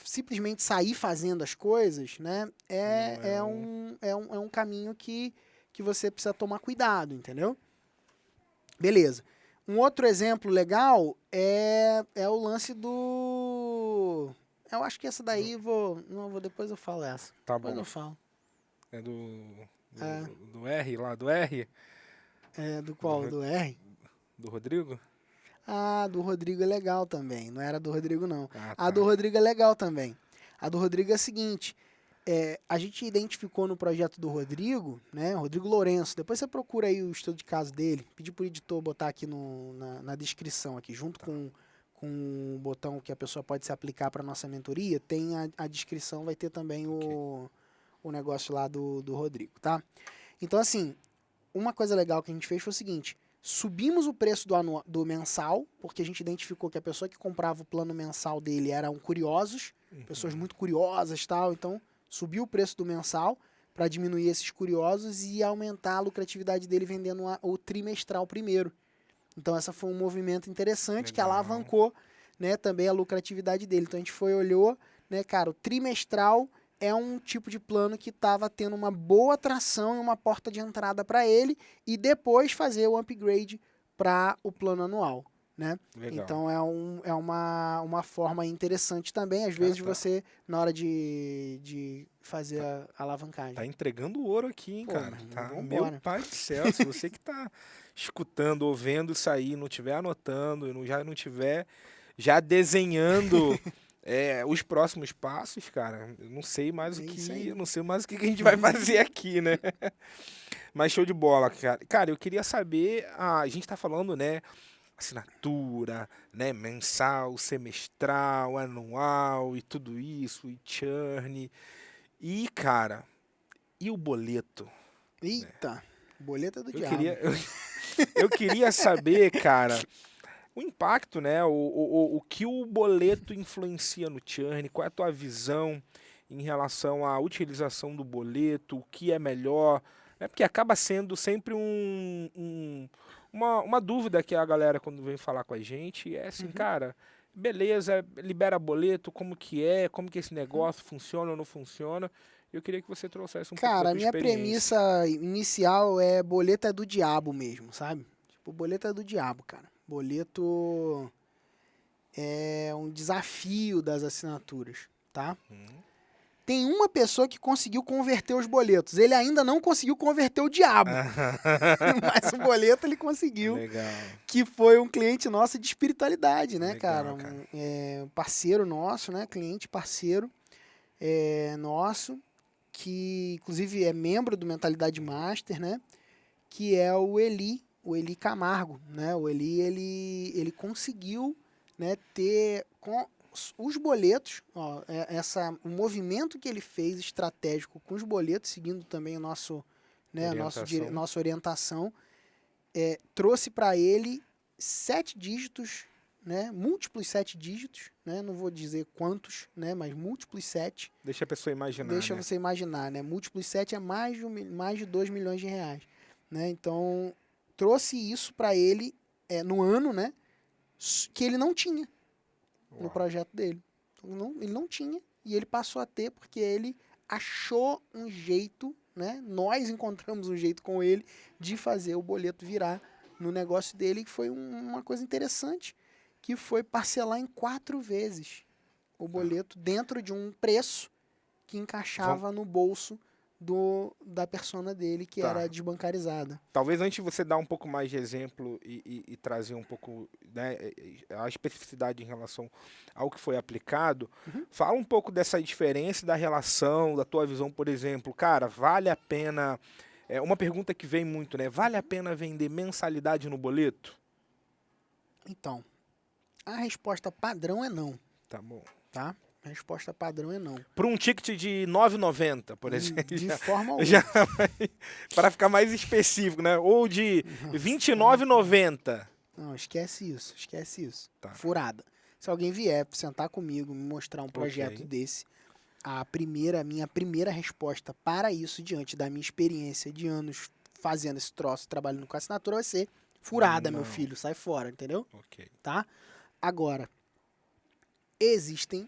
simplesmente sair fazendo as coisas, né, é um caminho que você precisa tomar cuidado, entendeu? Beleza. Um outro exemplo legal é o lance do... Eu acho que essa daí depois eu falo essa. Tá depois bom. eu falo. É do R lá, do R? Do qual? Do R? Do Rodrigo? Do Rodrigo é legal também. Não era do Rodrigo, não. Tá. A do Rodrigo é legal também. A do Rodrigo é a seguinte. A gente identificou no projeto do Rodrigo, né? Rodrigo Lourenço. Depois você procura aí o estudo de caso dele. Pedi pro editor botar aqui na descrição, aqui, junto com o botão que a pessoa pode se aplicar para nossa mentoria. Tem a descrição, vai ter também o negócio lá do Rodrigo, tá? Então, assim, uma coisa legal que a gente fez foi o seguinte: subimos o preço do mensal, porque a gente identificou que a pessoa que comprava o plano mensal dele eram curiosos, pessoas muito curiosas e tal. Então, subiu o preço do mensal para diminuir esses curiosos e aumentar a lucratividade dele vendendo o trimestral primeiro. Então, essa foi um movimento interessante que alavancou, né, também a lucratividade dele. Então, a gente olhou, né, cara, o trimestral é um tipo de plano que estava tendo uma boa atração e uma porta de entrada para ele, e depois fazer o upgrade para o plano anual, né? Legal. Então é uma forma interessante também, às vezes você, na hora de fazer a alavancagem. Tá entregando ouro aqui, hein, Pô, cara? Tá, vambora. meu pai do céu, se você que tá escutando, ouvindo isso aí, não tiver anotando, já não tiver já desenhando os próximos passos, cara, eu não sei mais o que a gente vai fazer aqui, né? Mas show de bola, cara. Cara, eu queria saber, a gente tá falando, né, assinatura, né, mensal, semestral, anual e tudo isso, e churn. E, cara, e o boleto? Eita, boleto do Eu diabo. eu queria saber, cara, o impacto, né? O que o boleto influencia no churn, qual é a tua visão em relação à utilização do boleto, o que é melhor, né? Porque acaba sendo sempre uma dúvida que a galera, quando vem falar com a gente, é assim, cara, beleza, libera boleto, como que esse negócio funciona ou não funciona? Eu queria que você trouxesse um pouco da Cara, tua a minha experiência. premissa inicial é boleto é do diabo mesmo, sabe? Tipo, boleto é do diabo, cara. Boleto é um desafio das assinaturas, tá? Tem uma pessoa que conseguiu converter os boletos. Ele ainda não conseguiu converter o diabo. Mas o boleto ele conseguiu. Legal. Que foi um cliente nosso de espiritualidade, né, Legal, cara? cara. Um parceiro nosso, né? Cliente parceiro nosso, que inclusive é membro do Mentalidade Master, né? Que é o Eli Camargo, né? O Eli, ele conseguiu, né, ter com os boletos, ó, o movimento que ele fez estratégico com os boletos, seguindo também o nosso, né, nossa orientação, trouxe para ele 7 dígitos, né, múltiplos 7 dígitos, né, não vou dizer quantos, né, mas múltiplos 7. Deixa a pessoa imaginar, Deixa né? você imaginar, né? Múltiplos 7 é mais de 2 milhões de reais, né? Então, trouxe isso para ele no ano, né? Que ele não tinha no projeto dele. Então, ele não tinha e ele passou a ter porque ele achou um jeito, né? Nós encontramos um jeito com ele de fazer o boleto virar no negócio dele, que foi uma coisa interessante, que foi parcelar em 4 vezes o boleto dentro de um preço que encaixava no bolso da persona dele, que era desbancarizada. Talvez antes de você dar um pouco mais de exemplo e trazer um pouco, né, a especificidade em relação ao que foi aplicado, fala um pouco dessa diferença da relação, da tua visão, por exemplo. Cara, vale a pena... uma pergunta que vem muito, né? Vale a pena vender mensalidade no boleto? Então, a resposta padrão é não. Tá bom. Tá? A resposta padrão é não. Por um ticket de R$ 9,90, por exemplo. De forma alguma. Para ficar mais específico, né? Ou de R$ 29,90. Não, esquece isso. Tá. Furada. Se alguém vier sentar comigo, me mostrar um projeto desse, minha primeira resposta para isso, diante da minha experiência de anos fazendo esse troço, trabalhando com assinatura, vai ser furada, meu filho, sai fora, entendeu? Ok. Tá? Agora, existem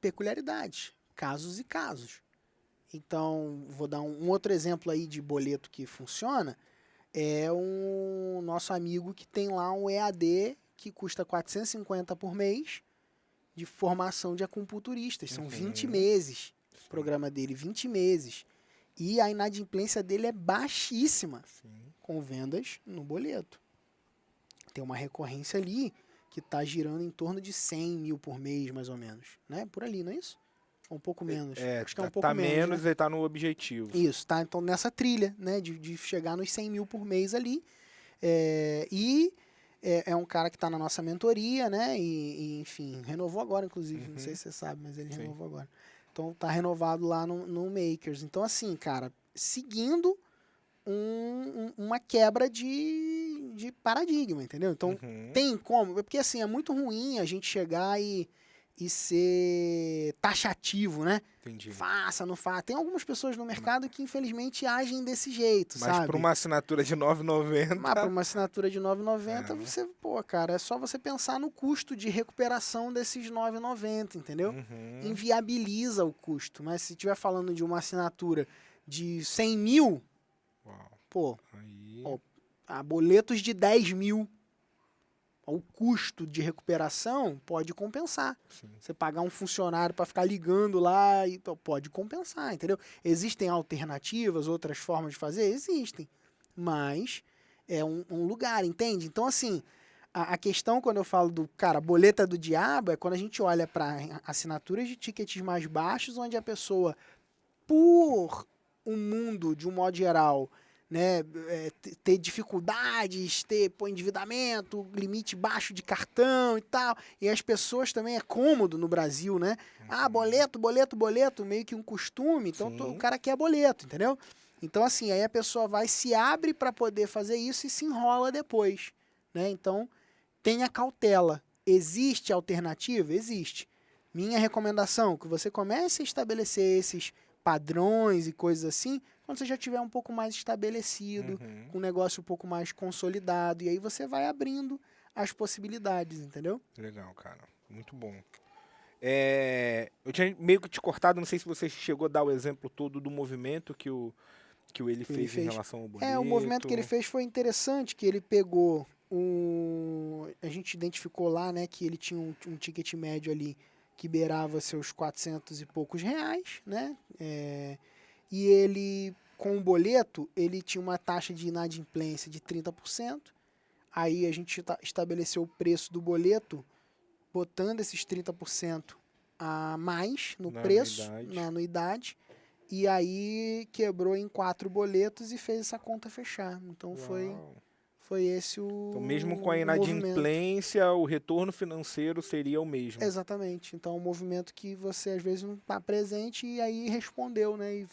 peculiaridades, casos e casos. Então, vou dar um outro exemplo aí de boleto que funciona. É um nosso amigo que tem lá um EAD que custa R$450 por mês de formação de acupunturistas. São 20 meses. O programa dele, 20 meses. E a inadimplência dele é baixíssima, com vendas no boleto. Tem uma recorrência ali que está girando em torno de 100 mil por mês, mais ou menos. Né? Por ali, não é isso? Um pouco menos. É, Acho que é um tá, pouco tá menos, menos né? e tá no objetivo. Isso, tá? Então nessa trilha, né? De chegar nos 100 mil por mês ali. É um cara que está na nossa mentoria, né? Enfim, renovou agora, inclusive. Não sei se você sabe, mas ele Sim. renovou agora. Então tá renovado lá no Makers. Então, assim, cara, seguindo uma quebra de paradigma, entendeu? Então, tem como. Porque assim, é muito ruim a gente chegar e ser taxativo, né? Entendi. Faça, não faça. Tem algumas pessoas no mercado que infelizmente agem desse jeito, Mas sabe? por uma assinatura de R$ 9,90. Mas para uma assinatura de R$ 9,90, É. você, pô, cara, é só você pensar no custo de recuperação desses R$ 9,90, entendeu? Inviabiliza o custo. Mas se estiver falando de uma assinatura de 100 mil, Uau. pô, Aí. a boletos de 10 mil, o custo de recuperação pode compensar. Sim. Você pagar um funcionário para ficar ligando lá, pode compensar, entendeu? Existem alternativas, outras formas de fazer? Existem. Mas é um lugar, entende? Então, assim, a questão quando eu falo do, cara, boleta do diabo, é quando a gente olha para assinaturas de tickets mais baixos, onde a pessoa, por um mundo, de um modo geral, né, ter dificuldades, ter endividamento, limite baixo de cartão e tal. E as pessoas também é cômodo no Brasil, né? Ah, boleto, meio que um costume. Então o cara quer boleto, entendeu? Então assim, aí a pessoa vai, se abre para poder fazer isso e se enrola depois, né? Então tenha cautela. Existe alternativa? Existe. Minha recomendação, que você comece a estabelecer esses padrões e coisas assim, quando você já tiver um pouco mais estabelecido, com um negócio um pouco mais consolidado, e aí você vai abrindo as possibilidades, entendeu? Legal, cara. Muito bom. Eu tinha meio que te cortado, não sei se você chegou a dar o exemplo todo do movimento que ele fez em relação ao boleto. O movimento que ele fez foi interessante, que ele pegou a gente identificou lá, né, que ele tinha um ticket médio ali que beirava seus 400 e poucos reais, né? E ele, com o boleto, ele tinha uma taxa de inadimplência de 30%. Aí a gente estabeleceu o preço do boleto, botando esses 30% a mais no preço, na anuidade. E aí quebrou em 4 boletos e fez essa conta fechar. Então foi esse o Então, mesmo com a inadimplência, o retorno financeiro seria o mesmo. Exatamente. Então, um movimento que você às vezes não está presente e aí respondeu, né? E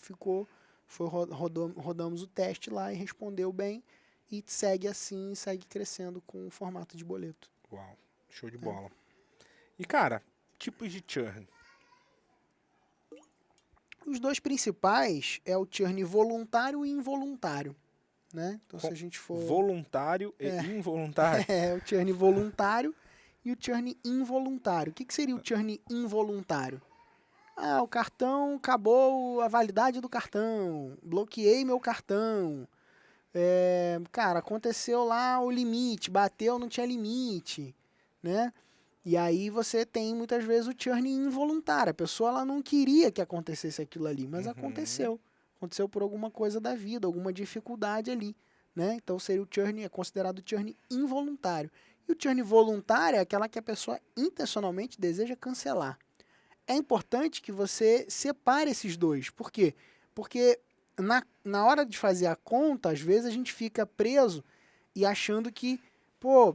rodamos o teste lá e respondeu bem e segue assim, segue crescendo com o formato de boleto. Uau, show de bola. E, cara, tipos de churn? Os dois principais é o churn voluntário e involuntário. Né? Então, se a gente for... Voluntário e involuntário? O churn voluntário e o churn involuntário. O que seria o churn involuntário? Ah, o cartão acabou a validade do cartão, bloqueei meu cartão, cara, aconteceu lá o limite, bateu, não tinha limite, né? E aí você tem muitas vezes o churn involuntário. A pessoa ela não queria que acontecesse aquilo ali, mas aconteceu. Aconteceu por alguma coisa da vida, alguma dificuldade ali, né? Então seria o churn, é considerado churn involuntário. E o churn voluntário é aquela que a pessoa intencionalmente deseja cancelar. É importante que você separe esses dois. Por quê? Porque na hora de fazer a conta, às vezes a gente fica preso e achando que, pô,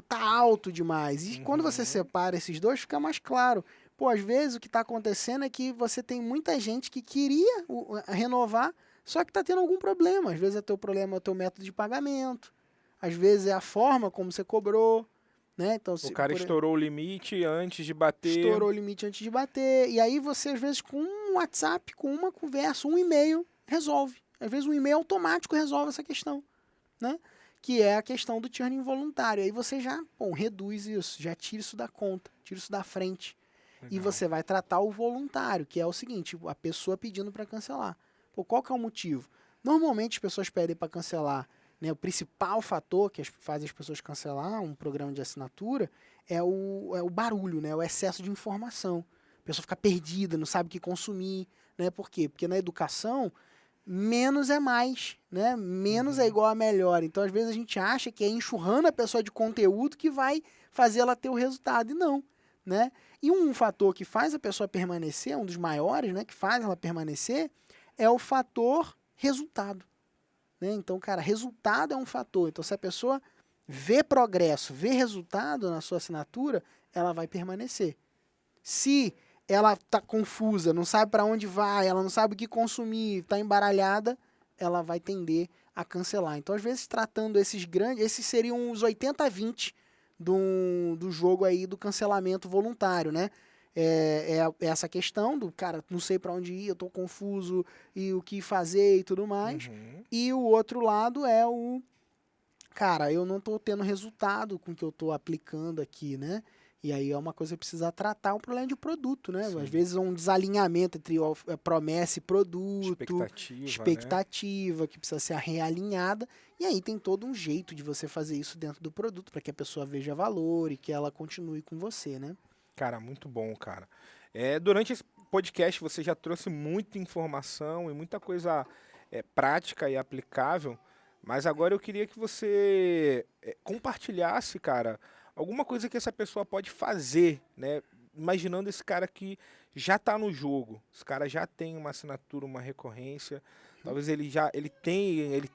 tá alto demais. E quando você separa esses dois, fica mais claro. Pô, às vezes o que está acontecendo é que você tem muita gente que queria renovar, só que está tendo algum problema. Às vezes teu problema é o teu método de pagamento, às vezes é a forma como você cobrou, né? Então, o cara estourou o limite antes de bater. Estourou o limite antes de bater. E aí você, às vezes, com um WhatsApp, com uma conversa, um e-mail, resolve. Às vezes um e-mail automático resolve essa questão, né? Que é a questão do churn involuntário. Aí você já, reduz isso, já tira isso da conta, tira isso da frente. Legal. E você vai tratar o voluntário, que é o seguinte, a pessoa pedindo para cancelar. Pô, qual que é o motivo? Normalmente as pessoas pedem para cancelar, né? O principal fator que faz as pessoas cancelar um programa de assinatura é o barulho, né? O excesso de informação. A pessoa fica perdida, não sabe o que consumir, né? Por quê? Porque na educação, menos é mais, né? Menos é igual a melhor. Então, às vezes, a gente acha que é enxurrando a pessoa de conteúdo que vai fazer ela ter o resultado. E não. né? E um fator que faz a pessoa permanecer, um dos maiores, né, que faz ela permanecer, é o fator resultado, né? Então, cara, resultado é um fator. Então, se a pessoa vê progresso, vê resultado na sua assinatura, ela vai permanecer. Se ela tá confusa, não sabe para onde vai, ela não sabe o que consumir, tá embaralhada, ela vai tender a cancelar. Então, às vezes, tratando esses grandes, esses seriam os 80-20 do jogo aí do cancelamento voluntário, né? É essa questão do, cara, não sei para onde ir, eu tô confuso, e o que fazer e tudo mais. Uhum. E o outro lado é o, cara, eu não tô tendo resultado com o que eu tô aplicando aqui, né? E aí é uma coisa que precisa tratar, um problema de produto, né? Sim. Às vezes é um desalinhamento entre promessa e produto, expectativa que precisa ser realinhada. E aí tem todo um jeito de você fazer isso dentro do produto, para que a pessoa veja valor e que ela continue com você, né? Cara, muito bom, cara. Durante esse podcast você já trouxe muita informação e muita coisa prática e aplicável, mas agora eu queria que você compartilhasse, cara, alguma coisa que essa pessoa pode fazer, né? Imaginando esse cara que já tá no jogo, esse cara já tem uma assinatura, uma recorrência, talvez ele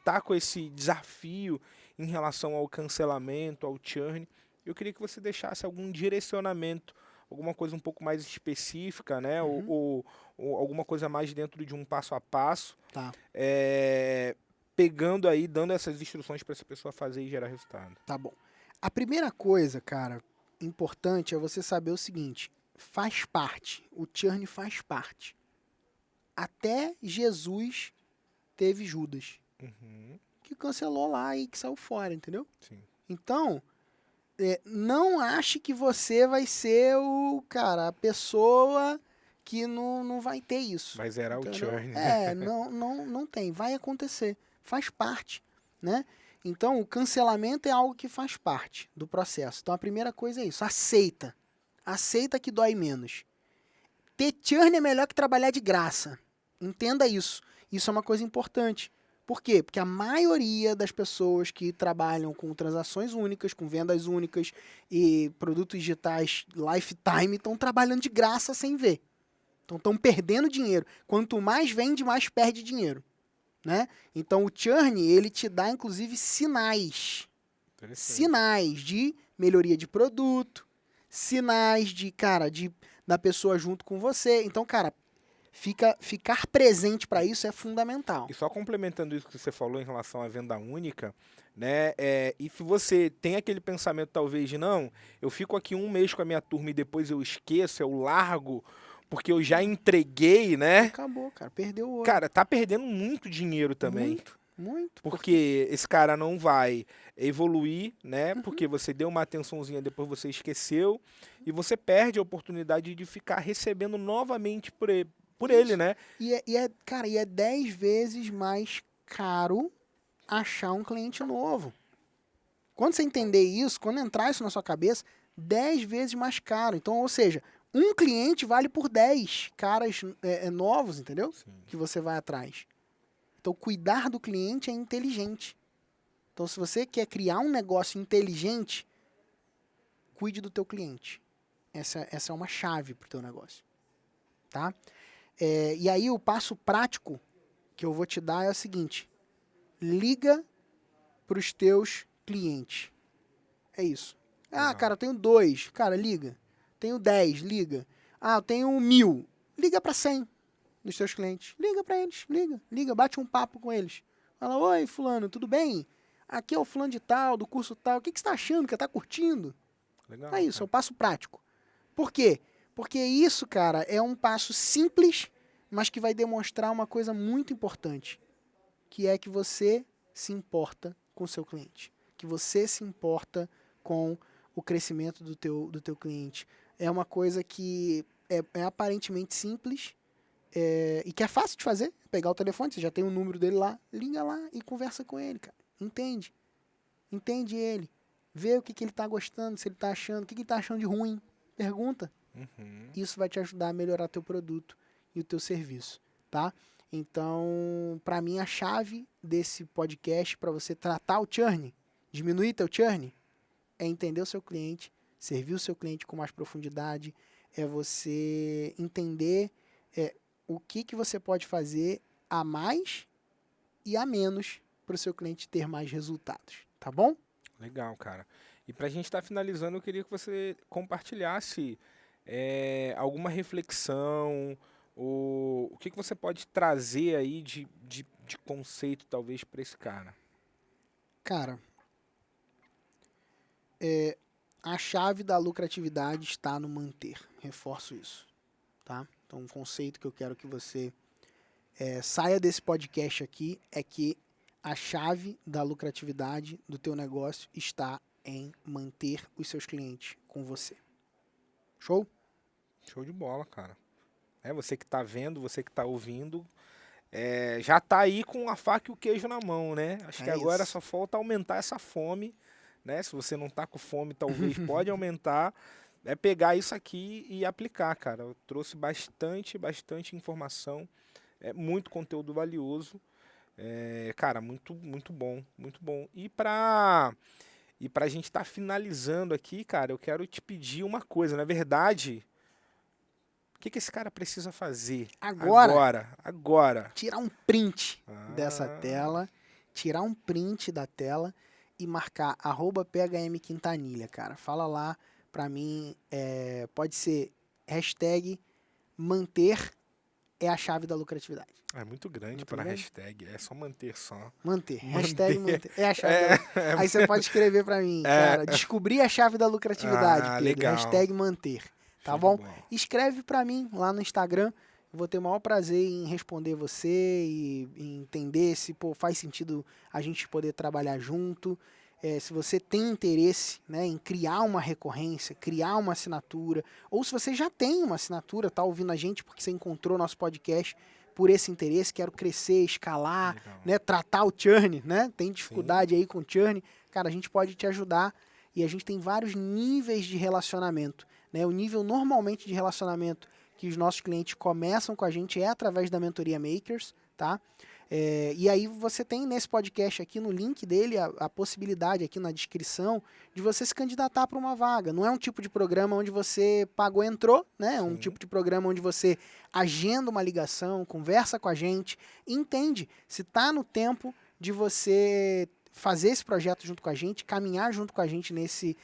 tá com esse desafio em relação ao cancelamento, ao churn. Eu queria que você deixasse algum direcionamento, alguma coisa um pouco mais específica, né? Ou alguma coisa mais dentro de um passo a passo, Tá, pegando aí, dando essas instruções para essa pessoa fazer e gerar resultado. tá bom. A primeira coisa, cara, importante é você saber o seguinte, faz parte, o churn faz parte. Até Jesus teve Judas, Uhum, que cancelou lá e que saiu fora, entendeu? sim. Então, não ache que você vai ser a pessoa que não vai ter isso. Vai zerar o Entendeu? churn, né? Não tem, vai acontecer, faz parte, né? Então, o cancelamento é algo que faz parte do processo. Então, a primeira coisa é isso, aceita que dói menos. Ter churn é melhor que trabalhar de graça, entenda isso, isso é uma coisa importante. Por quê? Porque a maioria das pessoas que trabalham com transações únicas, com vendas únicas e produtos digitais lifetime estão trabalhando de graça sem ver. Então estão perdendo dinheiro. Quanto mais vende, mais perde dinheiro, né? Então o churn, ele te dá inclusive sinais de melhoria de produto, sinais de, cara, da pessoa junto com você. Então, cara, ficar presente para isso é fundamental. E só complementando isso que você falou em relação à venda única, né? E se você tem aquele pensamento, talvez, de não, eu fico aqui um mês com a minha turma e depois eu esqueço, eu largo, porque eu já entreguei, né? Acabou, cara. Perdeu o ouro. Cara, tá perdendo muito dinheiro também. Muito, muito. Porque esse cara não vai evoluir, né? Porque você deu uma atençãozinha, depois você esqueceu. E você perde a oportunidade de ficar recebendo novamente por ele, né? Cara, é 10 vezes mais caro achar um cliente novo. Quando você entender isso, quando entrar isso na sua cabeça, 10 vezes mais caro. Então, ou seja, um cliente vale por 10 caras novos, entendeu? Sim. Que você vai atrás. Então, cuidar do cliente é inteligente. Então, se você quer criar um negócio inteligente, cuide do teu cliente. Essa é uma chave para o teu negócio. Tá? E aí, o passo prático que eu vou te dar é o seguinte. Liga para os teus clientes. É isso. Ah, cara, eu tenho 2. Cara, liga. Tenho 10, liga. Ah, eu tenho 1.000. Liga para 100 dos teus clientes. Liga para eles, liga, bate um papo com eles. Fala, oi, fulano, tudo bem? Aqui é o fulano de tal, do curso tal. O que você está achando? Que está curtindo? Legal, É isso, cara. é o passo prático. Por quê? Porque isso, cara, é um passo simples, mas que vai demonstrar uma coisa muito importante, que é que você se importa com o seu cliente, que você se importa com o crescimento do teu cliente. É uma coisa que é aparentemente simples e que é fácil de fazer. Pegar o telefone, você já tem o número dele lá, liga lá e conversa com ele, cara. Entende ele. Vê o que ele tá gostando, se ele tá achando, o que ele tá achando de ruim. Pergunta. Uhum. Isso vai te ajudar a melhorar teu produto e o teu serviço, tá? Então, para mim, a chave desse podcast para você tratar o churn, diminuir teu churn, é entender o seu cliente, servir o seu cliente com mais profundidade, é você entender o que você pode fazer a mais e a menos para o seu cliente ter mais resultados, tá bom? Legal, cara. E pra gente estar finalizando, eu queria que você compartilhasse alguma reflexão, ou o que você pode trazer aí de conceito, talvez, para esse cara. Cara, a chave da lucratividade está no manter. Reforço isso, tá? Então, um conceito que eu quero que você saia desse podcast aqui é que a chave da lucratividade do teu negócio está em manter os seus clientes com você. Show? Show de bola, cara. Você que tá vendo, você que tá ouvindo, já tá aí com a faca e o queijo na mão, né? Acho que agora isso. só falta aumentar essa fome, né? Se você não tá com fome, talvez pode aumentar. É pegar isso aqui e aplicar, cara. Eu trouxe bastante informação, muito conteúdo valioso. Cara, muito bom, muito bom. E pra gente estar finalizando aqui, cara, eu quero te pedir uma coisa. Na verdade, o que esse cara precisa fazer agora? Tirar um print dessa tela, tirar um print da tela e marcar @PHMQuintanilha, cara. Fala lá pra mim, pode ser hashtag manter é a chave da lucratividade. É muito grande para hashtag, é só manter só. Manter. Hashtag manter. É a chave Aí você pode escrever pra mim, cara, descobrir a chave da lucratividade, Pedro. Legal. Hashtag manter. Tá bom? Escreve pra mim lá no Instagram. Eu vou ter o maior prazer em responder você e entender se faz sentido a gente poder trabalhar junto. Se você tem interesse, né, em criar uma recorrência, criar uma assinatura, ou se você já tem uma assinatura, tá ouvindo a gente porque você encontrou nosso podcast por esse interesse, quero crescer, escalar, né, tratar o churn, né, tem dificuldade aí com o churn, cara, a gente pode te ajudar e a gente tem vários níveis de relacionamento, né, o nível normalmente de relacionamento que os nossos clientes começam com a gente é através da mentoria Makers, tá? E aí você tem nesse podcast aqui, no link dele, a possibilidade aqui na descrição de você se candidatar para uma vaga. Não é um tipo de programa onde você pagou e entrou, né? É um tipo de programa onde você agenda uma ligação, conversa com a gente, entende se está no tempo de você fazer esse projeto junto com a gente, caminhar junto com a gente nesse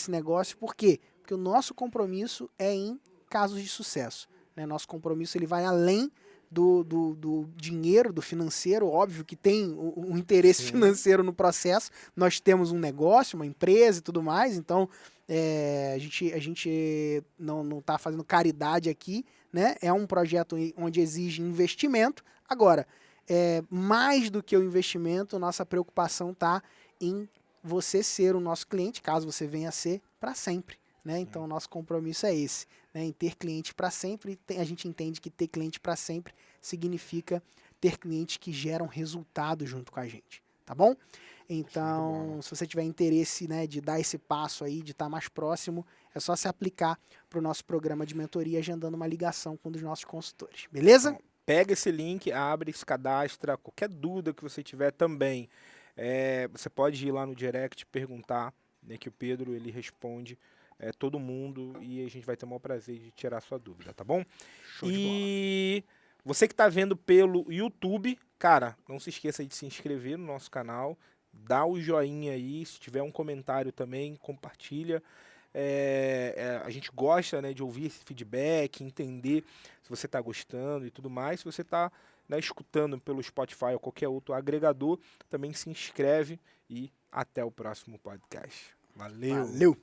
negócio. Por quê? Porque o nosso compromisso é em casos de sucesso, né? Nosso compromisso ele vai além do dinheiro, do financeiro, óbvio que tem um interesse financeiro no processo, nós temos um negócio, uma empresa e tudo mais, então a gente não está fazendo caridade aqui, né? É um projeto onde exige investimento. Agora, mais do que o investimento, nossa preocupação está em você ser o nosso cliente, caso você venha a ser, para sempre, né? Então, o nosso compromisso é esse, né? Em ter cliente para sempre. A gente entende que ter cliente para sempre significa ter clientes que geram resultado junto com a gente, tá bom? Então, se você tiver interesse, né, de dar esse passo aí, de estar mais próximo, é só se aplicar para o nosso programa de mentoria, agendando uma ligação com um dos nossos consultores, beleza? Então, pega esse link, abre, se cadastra, qualquer dúvida que você tiver também, você pode ir lá no direct, perguntar, né, que o Pedro ele responde todo mundo e a gente vai ter o maior prazer de tirar a sua dúvida, tá bom? Show de bola. E você que tá vendo pelo YouTube, cara, não se esqueça de se inscrever no nosso canal, dá o joinha aí, se tiver um comentário também, compartilha. A gente gosta, né, de ouvir esse feedback, entender se você tá gostando e tudo mais. Se você tá, né, escutando pelo Spotify ou qualquer outro agregador, também se inscreve e até o próximo podcast. Valeu!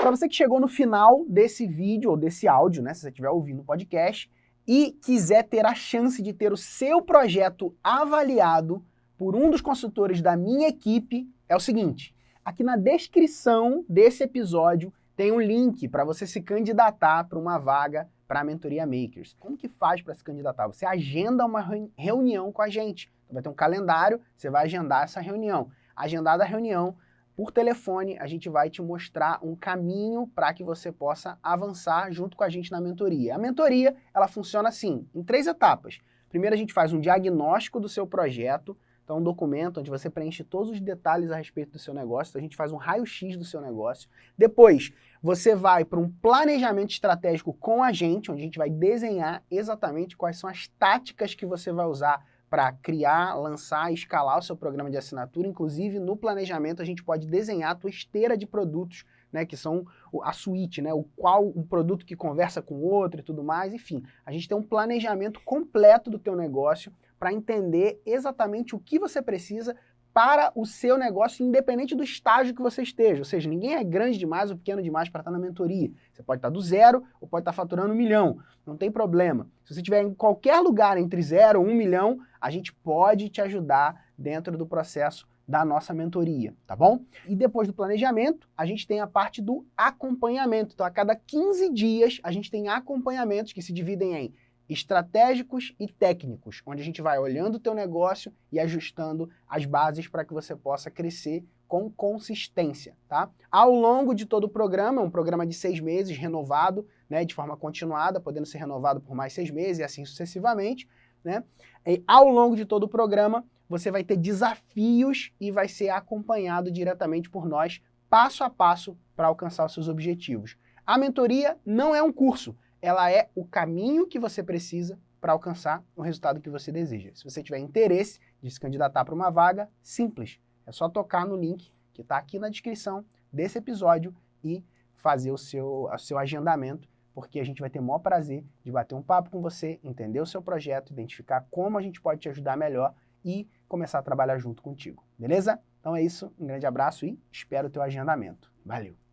Para você que chegou no final desse vídeo ou desse áudio, né, se você estiver ouvindo o podcast e quiser ter a chance de ter o seu projeto avaliado por um dos consultores da minha equipe, é o seguinte: aqui na descrição desse episódio tem um link para você se candidatar para uma vaga para a Mentoria Makers. Como que faz para se candidatar? Você agenda uma reunião com a gente. Vai ter um calendário, você vai agendar essa reunião. Agendada a reunião, por telefone, a gente vai te mostrar um caminho para que você possa avançar junto com a gente na mentoria. A mentoria, ela funciona assim, em 3 etapas. Primeiro, a gente faz um diagnóstico do seu projeto, Então é um documento onde você preenche todos os detalhes a respeito do seu negócio, então a gente faz um raio-x do seu negócio. Depois, você vai para um planejamento estratégico com a gente, onde a gente vai desenhar exatamente quais são as táticas que você vai usar para criar, lançar e escalar o seu programa de assinatura. Inclusive, no planejamento, a gente pode desenhar a tua esteira de produtos, né, que são a suíte, né, um produto que conversa com o outro e tudo mais. Enfim, a gente tem um planejamento completo do teu negócio para entender exatamente o que você precisa para o seu negócio, independente do estágio que você esteja. Ou seja, ninguém é grande demais ou pequeno demais para estar na mentoria. Você pode estar do zero ou pode estar faturando 1 milhão. Não tem problema. Se você estiver em qualquer lugar entre 0 e 1 milhão, a gente pode te ajudar dentro do processo da nossa mentoria, tá bom? E depois do planejamento, a gente tem a parte do acompanhamento. Então, a cada 15 dias, a gente tem acompanhamentos que se dividem em estratégicos e técnicos, onde a gente vai olhando o teu negócio e ajustando as bases para que você possa crescer com consistência, tá? Ao longo de todo o programa, um programa de 6 meses, renovado, né, de forma continuada, podendo ser renovado por mais 6 meses e assim sucessivamente, né? E ao longo de todo o programa, você vai ter desafios e vai ser acompanhado diretamente por nós, passo a passo, para alcançar os seus objetivos. A mentoria não é um curso, ela é o caminho que você precisa para alcançar o resultado que você deseja. Se você tiver interesse de se candidatar para uma vaga, simples. É só tocar no link que está aqui na descrição desse episódio e fazer o seu agendamento, porque a gente vai ter o maior prazer de bater um papo com você, entender o seu projeto, identificar como a gente pode te ajudar melhor e começar a trabalhar junto contigo, beleza? Então é isso, um grande abraço e espero o teu agendamento. Valeu!